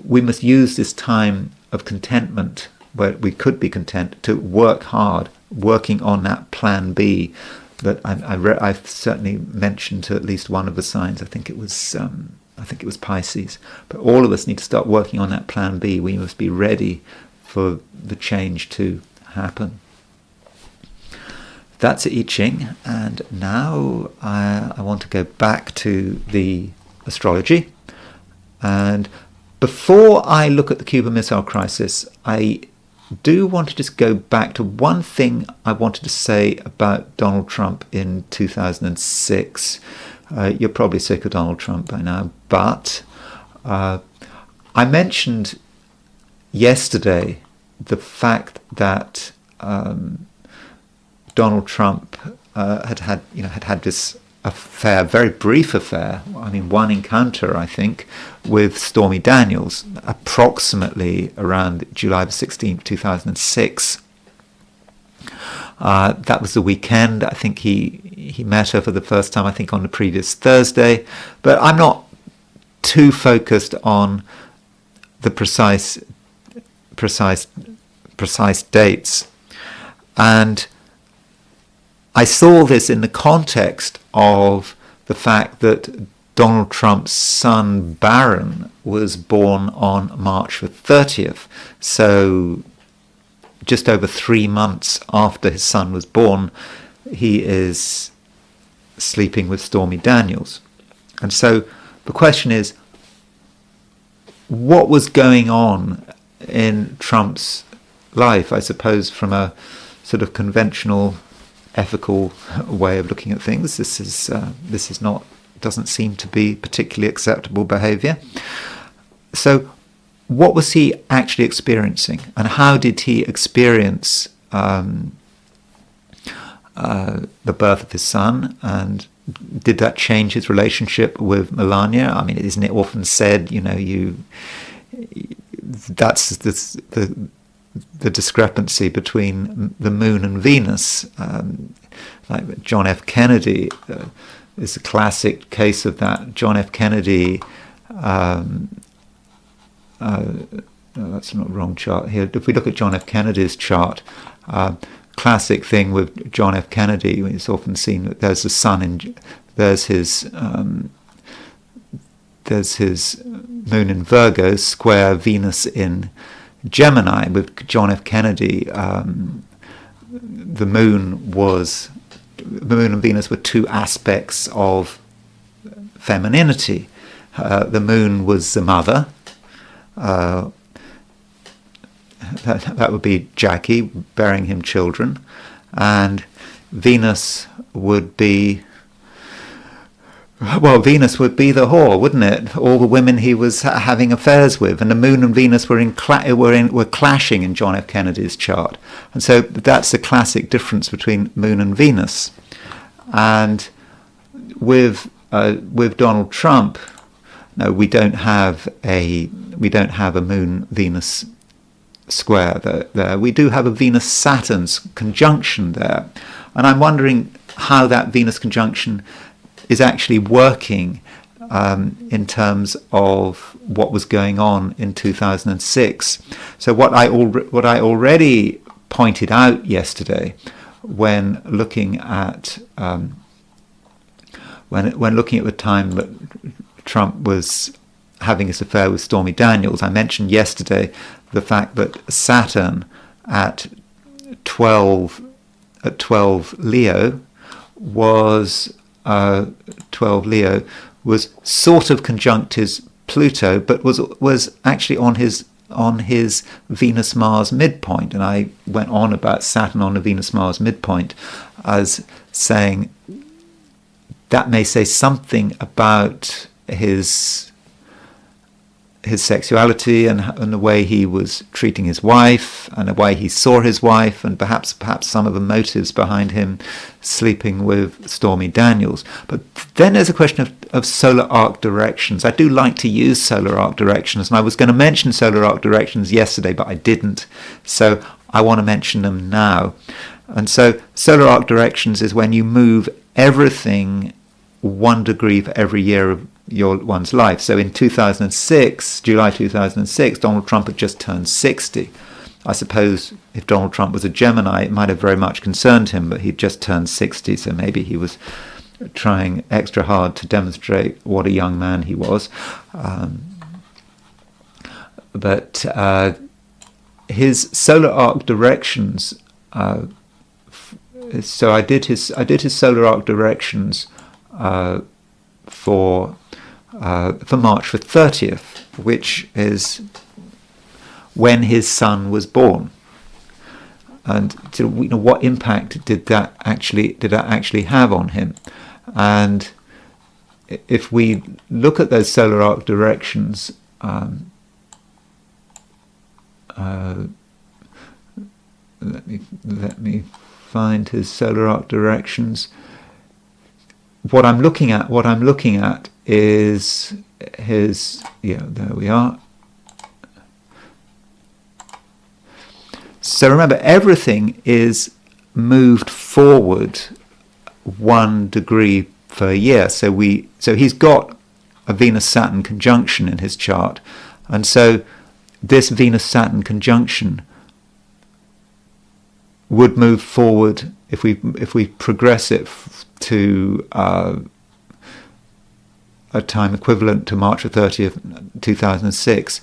We must use this time of contentment, where we could be content, to work hard, working on that plan B that I've certainly mentioned to at least one of the signs. I think it was Pisces. But all of us need to start working on that plan B. We must be ready for the change to happen. That's I Ching, and now I want to go back to the astrology. And before I look at the Cuba Missile Crisis, I do want to just go back to one thing I wanted to say about Donald Trump in 2006. You're probably sick of Donald Trump by now, but I mentioned yesterday the fact that Donald Trump had had this affair, very brief affair, one encounter, I think, with Stormy Daniels, approximately around July the 16th, 2006. That was the weekend. I think he met her for the first time, I think, on the previous Thursday. But I'm not too focused on the precise dates. And I saw this in the context of the fact that Donald Trump's son Barron was born on March the 30th. So just over 3 months after his son was born, he is sleeping with Stormy Daniels. And so the question is, what was going on in Trump's life? I suppose from a sort of conventional ethical way of looking at things, this is not, doesn't seem to be particularly acceptable behavior. So what was he actually experiencing, and how did he experience the birth of his son, and did that change his relationship with Melania? I mean, isn't it often said, that's the discrepancy between the moon and Venus? Like John F. Kennedy is a classic case of that. John F. Kennedy, no, that's not the wrong chart here. If we look at John F. Kennedy's chart, classic thing with John F. Kennedy, it's often seen that there's the sun in, there's his moon in Virgo, square Venus in Gemini. With John F. Kennedy, the moon and Venus were two aspects of femininity. The moon was the mother. That would be Jackie, bearing him children, and Venus would be, Venus would be the whore, wouldn't it? All the women he was having affairs with, and the moon and Venus were clashing in John F. Kennedy's chart, and so that's the classic difference between moon and Venus. And with Donald Trump, no, we don't have a moon Venus square there. We do have a Venus-Saturn conjunction there, and I'm wondering how that Venus conjunction is actually working in terms of what was going on in 2006. So what I already pointed out yesterday when looking at when looking at the time that Trump was having this affair with Stormy Daniels, I mentioned yesterday the fact that Saturn at 12 Leo was 12 Leo was sort of conjunct his Pluto, but was actually on his Venus-Mars midpoint. And I went on about Saturn on the Venus-Mars midpoint as saying that may say something about his sexuality and the way he was treating his wife and the way he saw his wife, and perhaps some of the motives behind him sleeping with Stormy Daniels. But then there's a question of solar arc directions. I do like to use solar arc directions, and I was going to mention solar arc directions yesterday, but I didn't. So I want to mention them now. And so solar arc directions is when you move everything 1 degree for every year of one's life. So in 2006, July 2006, Donald Trump had just turned 60. I suppose if Donald Trump was a Gemini, it might have very much concerned him, but he'd just turned 60, so maybe he was trying extra hard to demonstrate what a young man he was. But his solar arc directions. So I did his solar arc directions for March the 30th, which is when his son was born. And what impact did that actually have on him? And if we look at those solar arc directions, let me find his solar arc directions. What I'm looking at is his, there we are. So remember, everything is moved forward 1 degree per year. So he's got a Venus-Saturn conjunction in his chart, and so this Venus-Saturn conjunction would move forward if we progress it to a time equivalent to March the 30th, 2006.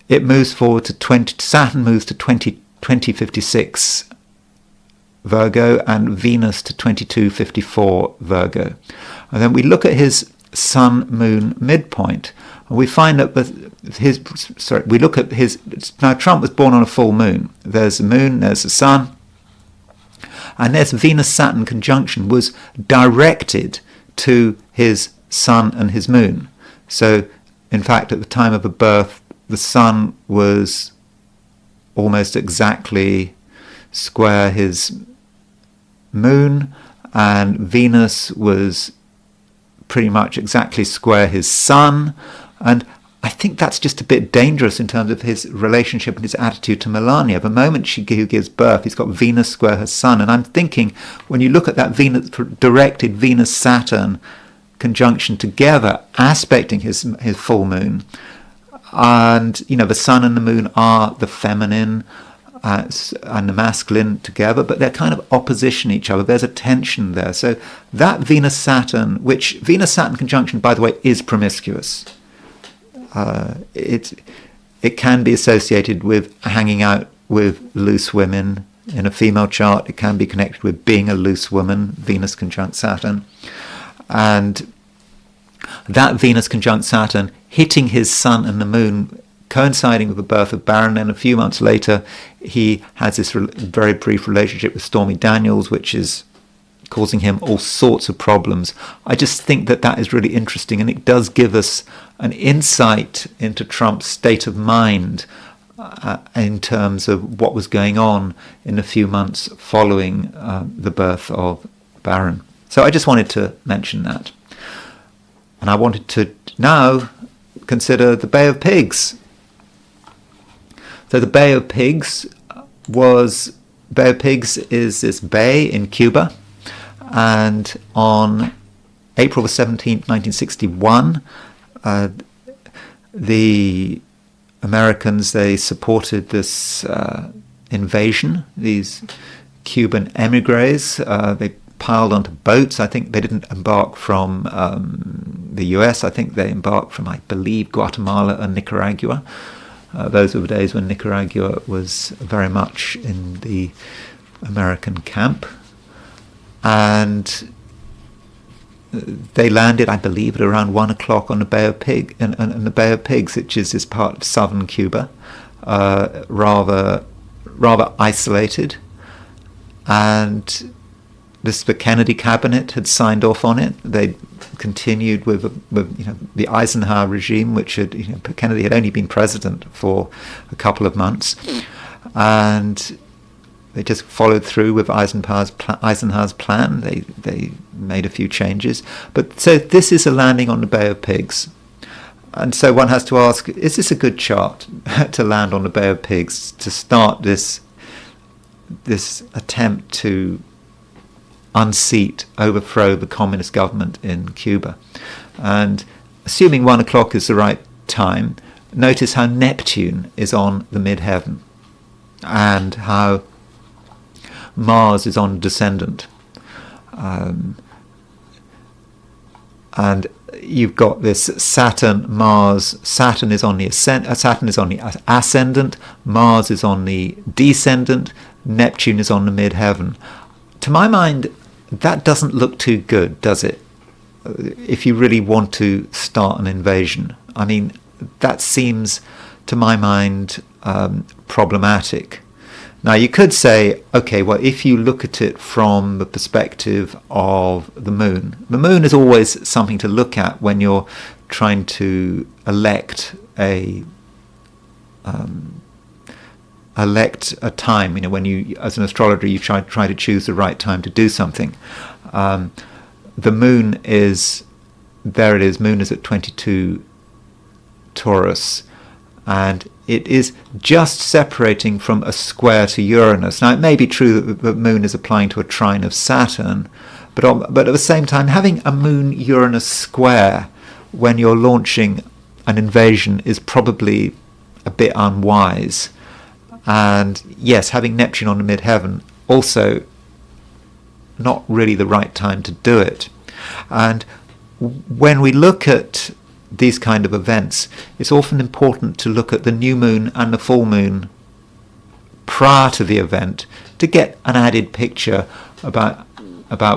It moves forward to Saturn moves to 2056 Virgo, and Venus to 2254 Virgo. And then we look at his Sun-Moon midpoint, and we find that now Trump was born on a full moon. There's the moon, there's the sun, and this Venus-Saturn conjunction was directed to his sun and his moon. So, in fact, at the time of the birth, the sun was almost exactly square his moon, and Venus was pretty much exactly square his sun. And I think that's just a bit dangerous in terms of his relationship and his attitude to Melania. The moment she gives birth, he's got Venus square her sun. And I'm thinking, when you look at that Venus directed Venus-Saturn conjunction together, aspecting his full moon, and the sun and the moon are the feminine and the masculine together, but they're kind of opposition each other. There's a tension there. So that Venus-Saturn, which Venus-Saturn conjunction, by the way, is promiscuous. It can be associated with hanging out with loose women. In a female chart, it can be connected with being a loose woman, Venus conjunct Saturn. And that Venus conjunct Saturn hitting his sun and the moon, coinciding with the birth of Baron, and a few months later he has this very brief relationship with Stormy Daniels, which is causing him all sorts of problems. I just think that is really interesting, and it does give us an insight into Trump's state of mind in terms of what was going on in the few months following the birth of Baron. So I just wanted to mention that. And I wanted to now consider the Bay of Pigs. So the Bay of Pigs is this bay in Cuba. And on April the 17th, 1961, the Americans, they supported this invasion, these Cuban emigres. They piled onto boats. I think they didn't embark from the US. I think they embarked from, I believe, Guatemala and Nicaragua. Those were the days when Nicaragua was very much in the American camp. And they landed, I believe, at around 1 o'clock on the Bay of the Bay of Pigs, which is this part of southern Cuba, rather isolated. And the Kennedy cabinet had signed off on it. They continued with the Eisenhower regime, which Kennedy had only been president for a couple of months, and they just followed through with Eisenhower's plan. They made a few changes, but so this is a landing on the Bay of Pigs, and so one has to ask: is this a good chart to land on the Bay of Pigs to start this attempt to overthrow the communist government in Cuba? And assuming 1 o'clock is the right time, notice how Neptune is on the midheaven and how Mars is on descendant. And you've got this Saturn, Mars. Saturn is on the ascendant, Mars is on the descendant, Neptune is on the midheaven. To my mind, that doesn't look too good, does it? If you really want to start an invasion. I mean, that seems, to my mind, problematic. Now, you could say, okay, well, if you look at it from the perspective of the moon is always something to look at when you're trying to elect a time. When you, as an astrologer, you try to choose the right time to do something. The moon is, there it is, moon is at 22 Taurus, and it is just separating from a square to Uranus. Now, it may be true that the moon is applying to a trine of Saturn, but at the same time, having a moon-Uranus square when you're launching an invasion is probably a bit unwise. And yes, having Neptune on the midheaven, also not really the right time to do it. And when we look at these kind of events, it's often important to look at the new moon and the full moon prior to the event to get an added picture about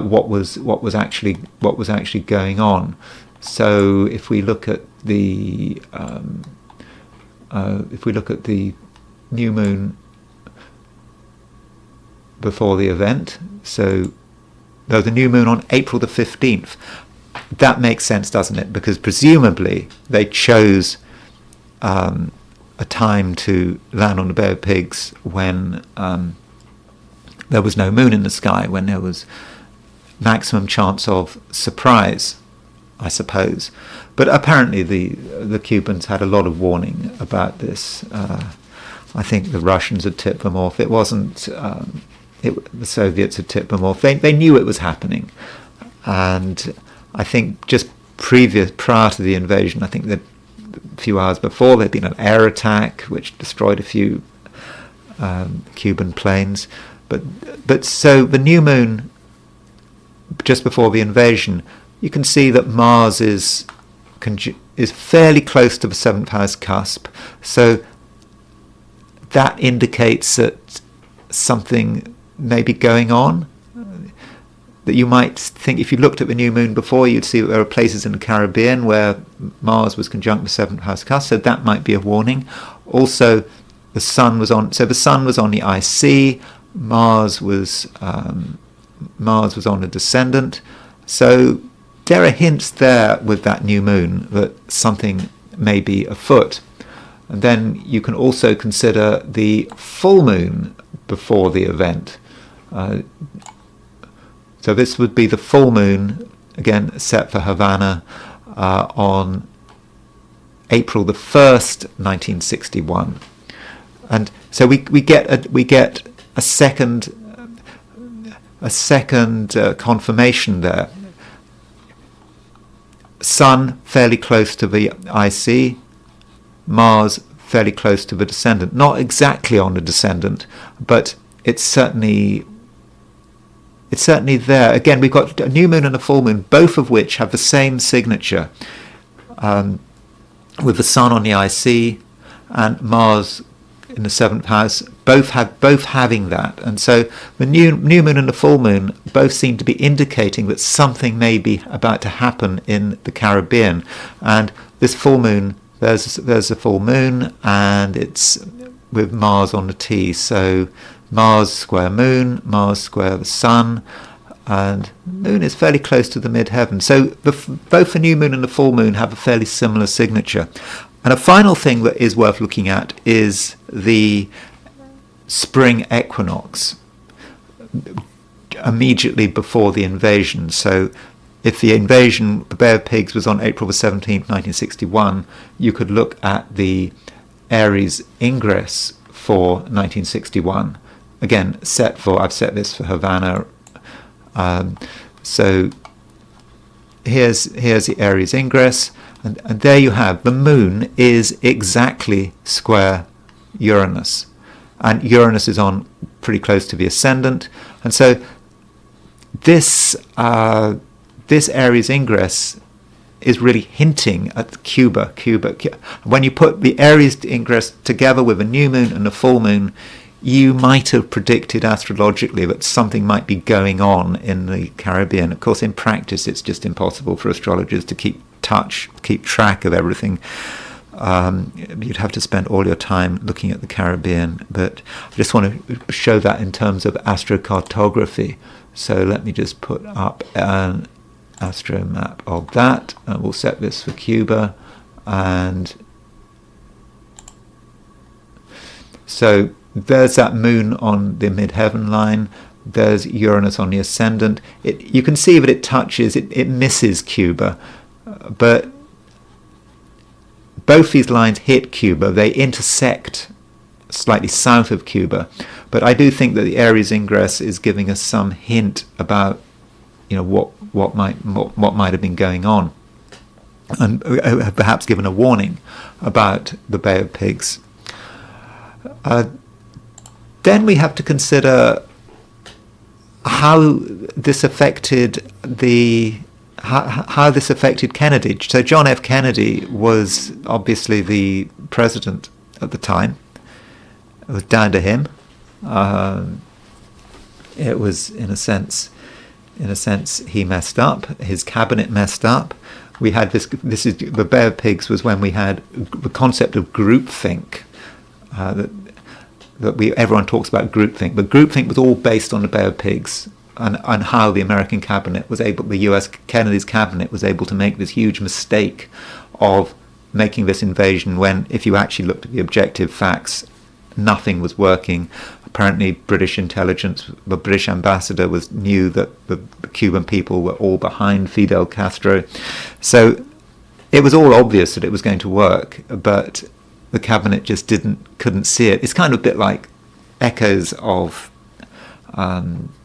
what was actually going on. So if we look at the new moon before the event, so the new moon on April the 15th, that makes sense, doesn't it? Because presumably they chose a time to land on the Bay of Pigs when there was no moon in the sky, when there was maximum chance of surprise, I suppose. But apparently the Cubans had a lot of warning about this. I think the Russians had tipped them off. It wasn't the Soviets had tipped them off. They knew it was happening, and I think just prior to the invasion, I think that a few hours before, there'd been an air attack which destroyed a few Cuban planes. But so the new moon, just before the invasion, you can see that Mars is fairly close to the 7th house cusp. So that indicates that something may be going on. That you might think, if you looked at the new moon before, you'd see that there are places in the Caribbean where Mars was conjunct with 7th house cusp, so that might be a warning. Also, the sun was on the IC, Mars was on a descendant, so there are hints there with that new moon that something may be afoot. And then you can also consider the full moon before the event. So this would be the full moon, again set for Havana, on April the 1st, 1961. And so we get a second confirmation there. Sun fairly close to the IC, Mars fairly close to the descendant. Not exactly on the descendant, but it's certainly there. Again, we've got a new moon and a full moon, both of which have the same signature, with the Sun on the IC and Mars in the 7th house, both having that. And so the new moon and the full moon both seem to be indicating that something may be about to happen in the Caribbean. And this full moon, there's a full moon, and it's with Mars on the T. So Mars square moon, Mars square the sun, and moon is fairly close to the midheaven. So both the new moon and the full moon have a fairly similar signature. And a final thing that is worth looking at is the spring equinox immediately before the invasion. So if the invasion, the Bay of Pigs, was on April the 17th, 1961, you could look at the Aries ingress for 1961. Again, I've set this for Havana. So here's the Aries ingress, and there you have, the moon is exactly square Uranus, and Uranus is on pretty close to the ascendant, and so this Aries ingress is really hinting at Cuba. When you put the Aries ingress together with a new moon and a full moon, you might have predicted astrologically that something might be going on in the Caribbean. Of course, in practice, it's just impossible for astrologers to keep track of everything. You'd have to spend all your time looking at the Caribbean. But I just want to show that in terms of astrocartography. So let me just put up an astro map of that, and we'll set this for Cuba. And so there's that moon on the midheaven line. There's Uranus on the ascendant. You can see that it misses Cuba, but both these lines hit Cuba. They intersect slightly south of Cuba, but I do think that the Aries ingress is giving us some hint about, what might have been going on, and perhaps given a warning about the Bay of Pigs. Then we have to consider how this affected Kennedy. So John F. Kennedy was obviously the president at the time. It was down to him. It was in a sense he messed up. His cabinet messed up. We had this is the Bay of Pigs was when we had the concept of groupthink. Everyone talks about groupthink, but groupthink was all based on the Bay of Pigs and how the American cabinet was able, the U.S. Kennedy's cabinet was able to make this huge mistake of making this invasion when, if you actually looked at the objective facts, nothing was working. Apparently British intelligence, the British ambassador knew that the Cuban people were all behind Fidel Castro. So it was all obvious that it was going to work, but the cabinet just couldn't see it. It's kind of a bit like echoes of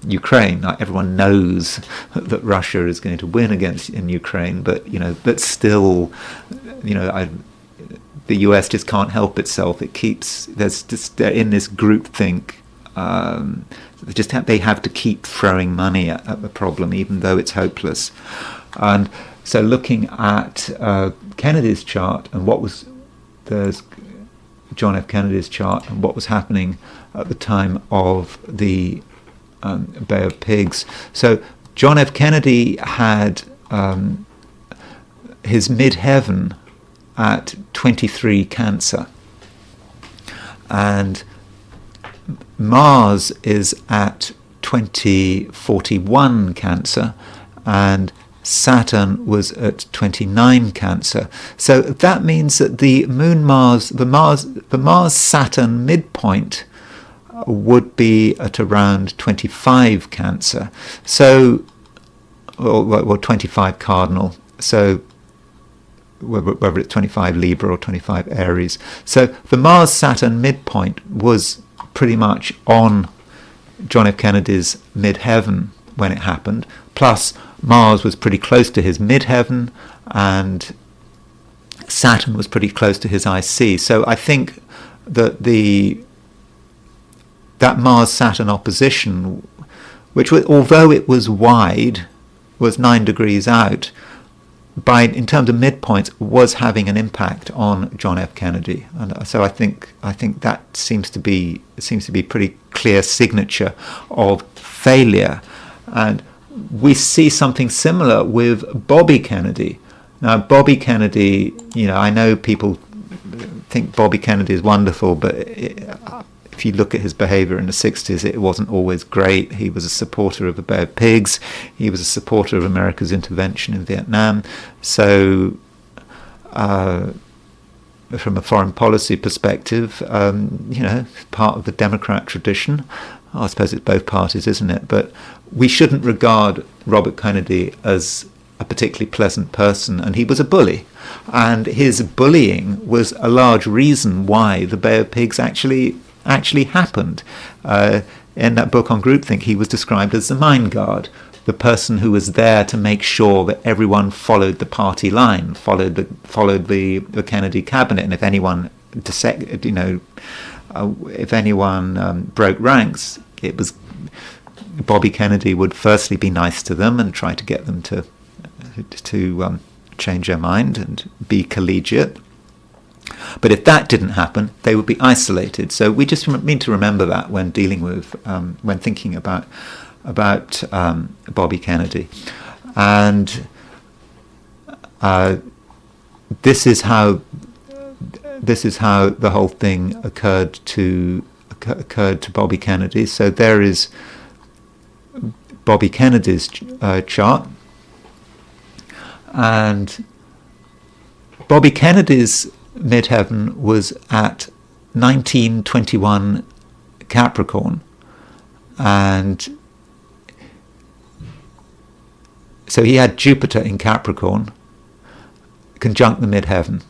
Ukraine. Like, everyone knows that Russia is going to win in Ukraine, but still, the US just can't help itself. They're in this groupthink. They have to keep throwing money at the problem, even though it's hopeless. And so, looking at Kennedy's chart and there's John F. Kennedy's chart and what was happening at the time of the Bay of Pigs. So John F. Kennedy had his midheaven at 23 Cancer, and Mars is at 2041 Cancer, and Saturn was at 29 Cancer. So that means that the Mars Saturn midpoint would be at around 25 Cancer. So, or 25 Cardinal. So whether it's 25 Libra or 25 Aries. So the Mars Saturn midpoint was pretty much on John F. Kennedy's midheaven when it happened. Plus Mars was pretty close to his midheaven, and Saturn was pretty close to his IC. So I think that that Mars-Saturn opposition, which was, although it was wide, was 9 degrees out, in terms of midpoints, was having an impact on John F. Kennedy. And so I think that seems to be pretty clear signature of failure. And we see something similar with Bobby Kennedy. Now, Bobby Kennedy, I know people think Bobby Kennedy is wonderful, but if you look at his behavior in the 60s, it wasn't always great. He was a supporter of the Bay of Pigs. He was a supporter of America's intervention in Vietnam. So, from a foreign policy perspective, part of the Democrat tradition. I suppose it's both parties, isn't it? But we shouldn't regard Robert Kennedy as a particularly pleasant person, and he was a bully. And his bullying was a large reason why the Bay of Pigs actually happened. In that book on groupthink, he was described as the mind guard, the person who was there to make sure that everyone followed the party line, followed the Kennedy cabinet, and if anyone broke ranks, it was Bobby Kennedy would firstly be nice to them and try to get them to change their mind and be collegiate. But if that didn't happen, they would be isolated. So we just need to remember that when dealing with, when thinking about Bobby Kennedy, and this is how the whole thing occurred to Bobby Kennedy. So there is Bobby Kennedy's chart, and Bobby Kennedy's midheaven was at 1921 Capricorn, and so he had Jupiter in Capricorn conjunct the midheaven,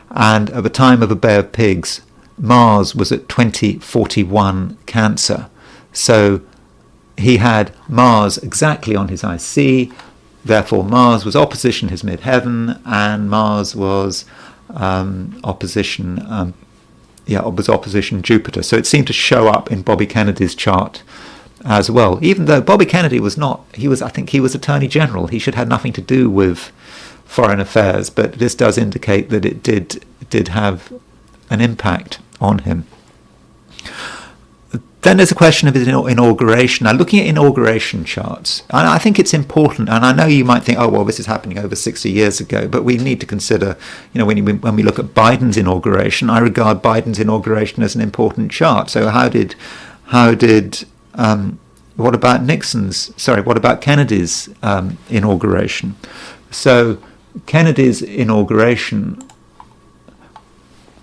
and at the time of the Bay of Pigs, Mars was at 2041 Cancer. So he had Mars exactly on his IC, therefore Mars was opposition his midheaven, and Mars was opposition Jupiter. So it seemed to show up in Bobby Kennedy's chart as well, even though Bobby Kennedy was not, I think he was Attorney General. He should have nothing to do with foreign affairs, but this does indicate that it did have an impact on him. Then there's a question of his inauguration. Now, looking at inauguration charts, and I think it's important, and I know you might think, oh, well, this is happening over 60 years ago, but we need to consider, when we look at Biden's inauguration, I regard Biden's inauguration as an important chart. So what about Kennedy's inauguration? So Kennedy's inauguration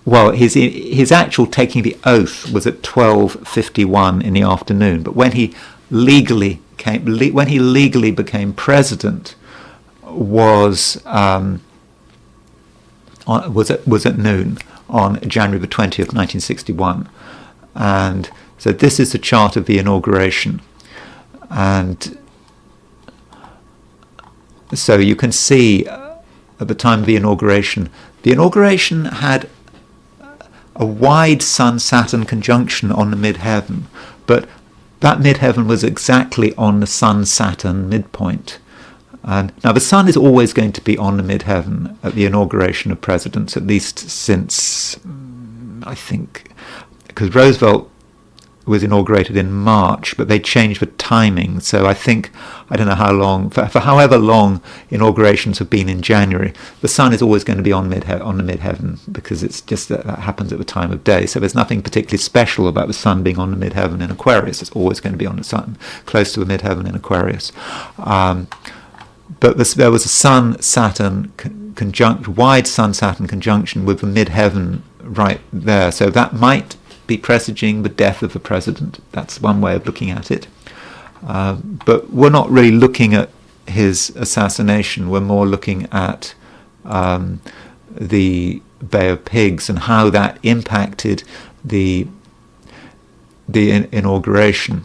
well, his actual taking the oath was at 12:51 in the afternoon, but when he legally became president was at noon on January the 20th, 1961, and so this is the chart of the inauguration, and so you can see at the time of the inauguration had a wide Sun-Saturn conjunction on the midheaven, but that midheaven was exactly on the Sun-Saturn midpoint. And now the Sun is always going to be on the midheaven at the inauguration of presidents, at least since, I think, because Roosevelt was inaugurated in March, but they changed the timing. So I think, I don't know how long, for however long inaugurations have been in January, the Sun is always going to be on the midheaven, because it's just that happens at the time of day. So there's nothing particularly special about the Sun being on the midheaven in Aquarius. It's always going to be on the Sun, close to the midheaven in Aquarius. But there was a Sun-Saturn wide Sun-Saturn conjunction with the midheaven right there. So that might be presaging the death of the president. That's one way of looking at it. But we're not really looking at his assassination. We're more looking at the Bay of Pigs and how that impacted the inauguration.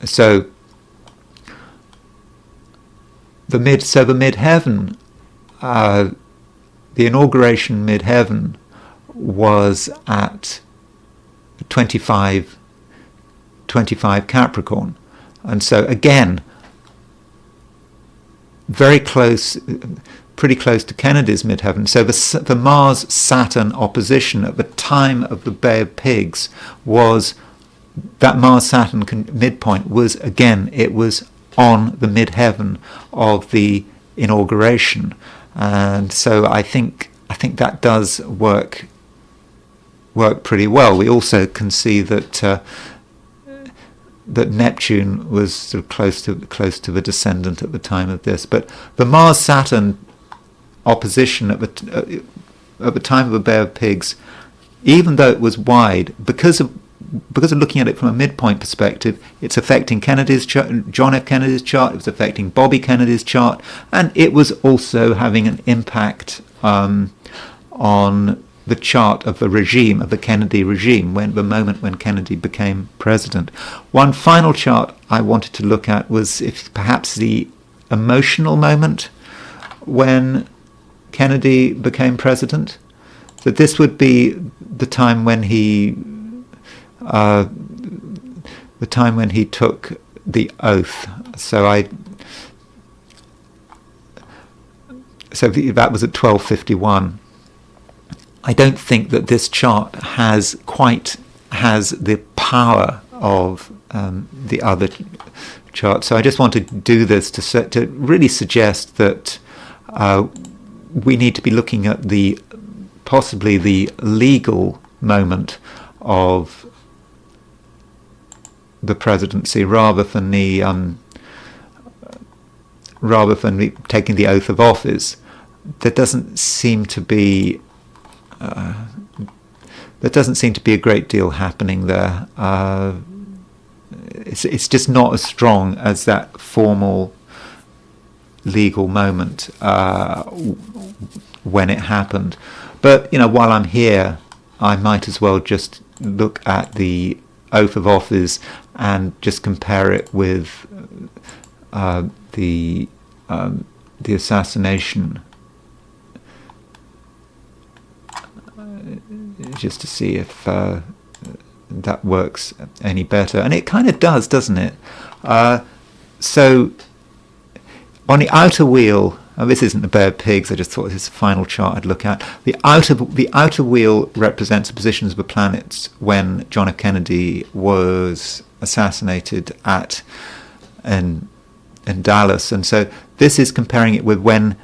So the midheaven, the inauguration midheaven was at 25 Capricorn, and so again very close, pretty close to Kennedy's midheaven. So the Mars-Saturn opposition at the time of the Bay of Pigs was that Mars-Saturn midpoint was, again, it was on the midheaven of the inauguration, and so I think that does work pretty well. We also can see that that Neptune was sort of close to the descendant at the time of this. But the Mars-Saturn opposition at the time of the Bay of Pigs, even though it was wide, because of looking at it from a midpoint perspective, it's affecting John F. Kennedy's chart, it was affecting Bobby Kennedy's chart, and it was also having an impact on the chart of the regime, of the Kennedy regime, the moment when Kennedy became president. One final chart I wanted to look at was perhaps the emotional moment when Kennedy became president. That this would be the time when he took the oath. So that was at 12:51. I don't think that this chart has the power of the other chart. So I just want to do this to really suggest that we need to be looking at possibly the legal moment of the presidency rather than taking the oath of office. There doesn't seem to be a great deal happening there. It's just not as strong as that formal legal moment when it happened. But while I'm here, I might as well just look at the oath of office and just compare it with the assassination, just to see if that works any better. And it kind of does, doesn't it? So on the outer wheel, this isn't the Bay of Pigs, I just thought this is the final chart I'd look at. The outer wheel represents the positions of the planets when John F. Kennedy was assassinated in Dallas. And so this is comparing it with when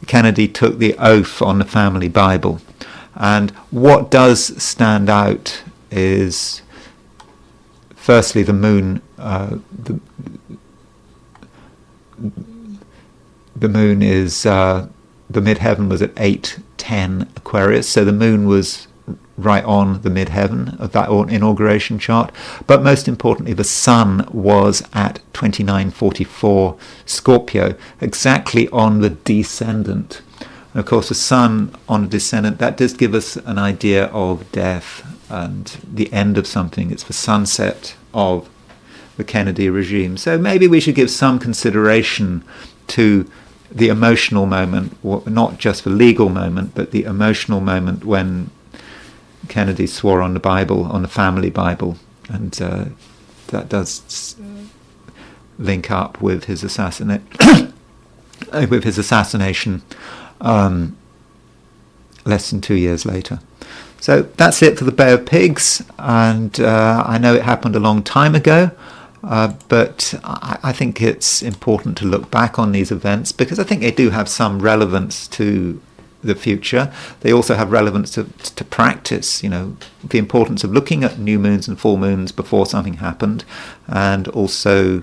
Kennedy took the oath on the family Bible. And what does stand out is, firstly, the moon. The moon is the midheaven was at 8:10 Aquarius, so the moon was right on the midheaven of that inauguration chart. But most importantly, the Sun was at 2944 Scorpio, exactly on the descendant. And of course, the Sun on a descendant, that does give us an idea of death and the end of something. It's the sunset of the Kennedy regime. So maybe we should give some consideration to the emotional moment, not just the legal moment, but the emotional moment when Kennedy swore on the Bible, on the family Bible, and that does link up with his assassination less than 2 years later. So that's it for the Bay of Pigs, and I know it happened a long time ago, but I think it's important to look back on these events because I think they do have some relevance to the future. They also have relevance to practice, the importance of looking at new moons and full moons before something happened, and also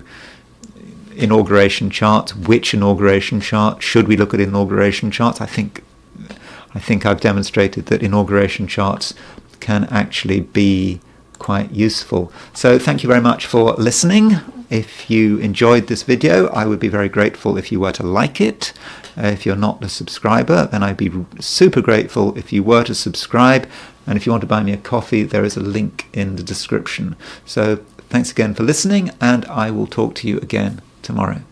inauguration charts. Which inauguration chart? Should we look at inauguration charts? I think I've demonstrated that inauguration charts can actually be quite useful. So thank you very much for listening. If you enjoyed this video, I would be very grateful if you were to like it. If you're not a subscriber, then I'd be super grateful if you were to subscribe. And if you want to buy me a coffee, there is a link in the description. So thanks again for listening, and I will talk to you again tomorrow.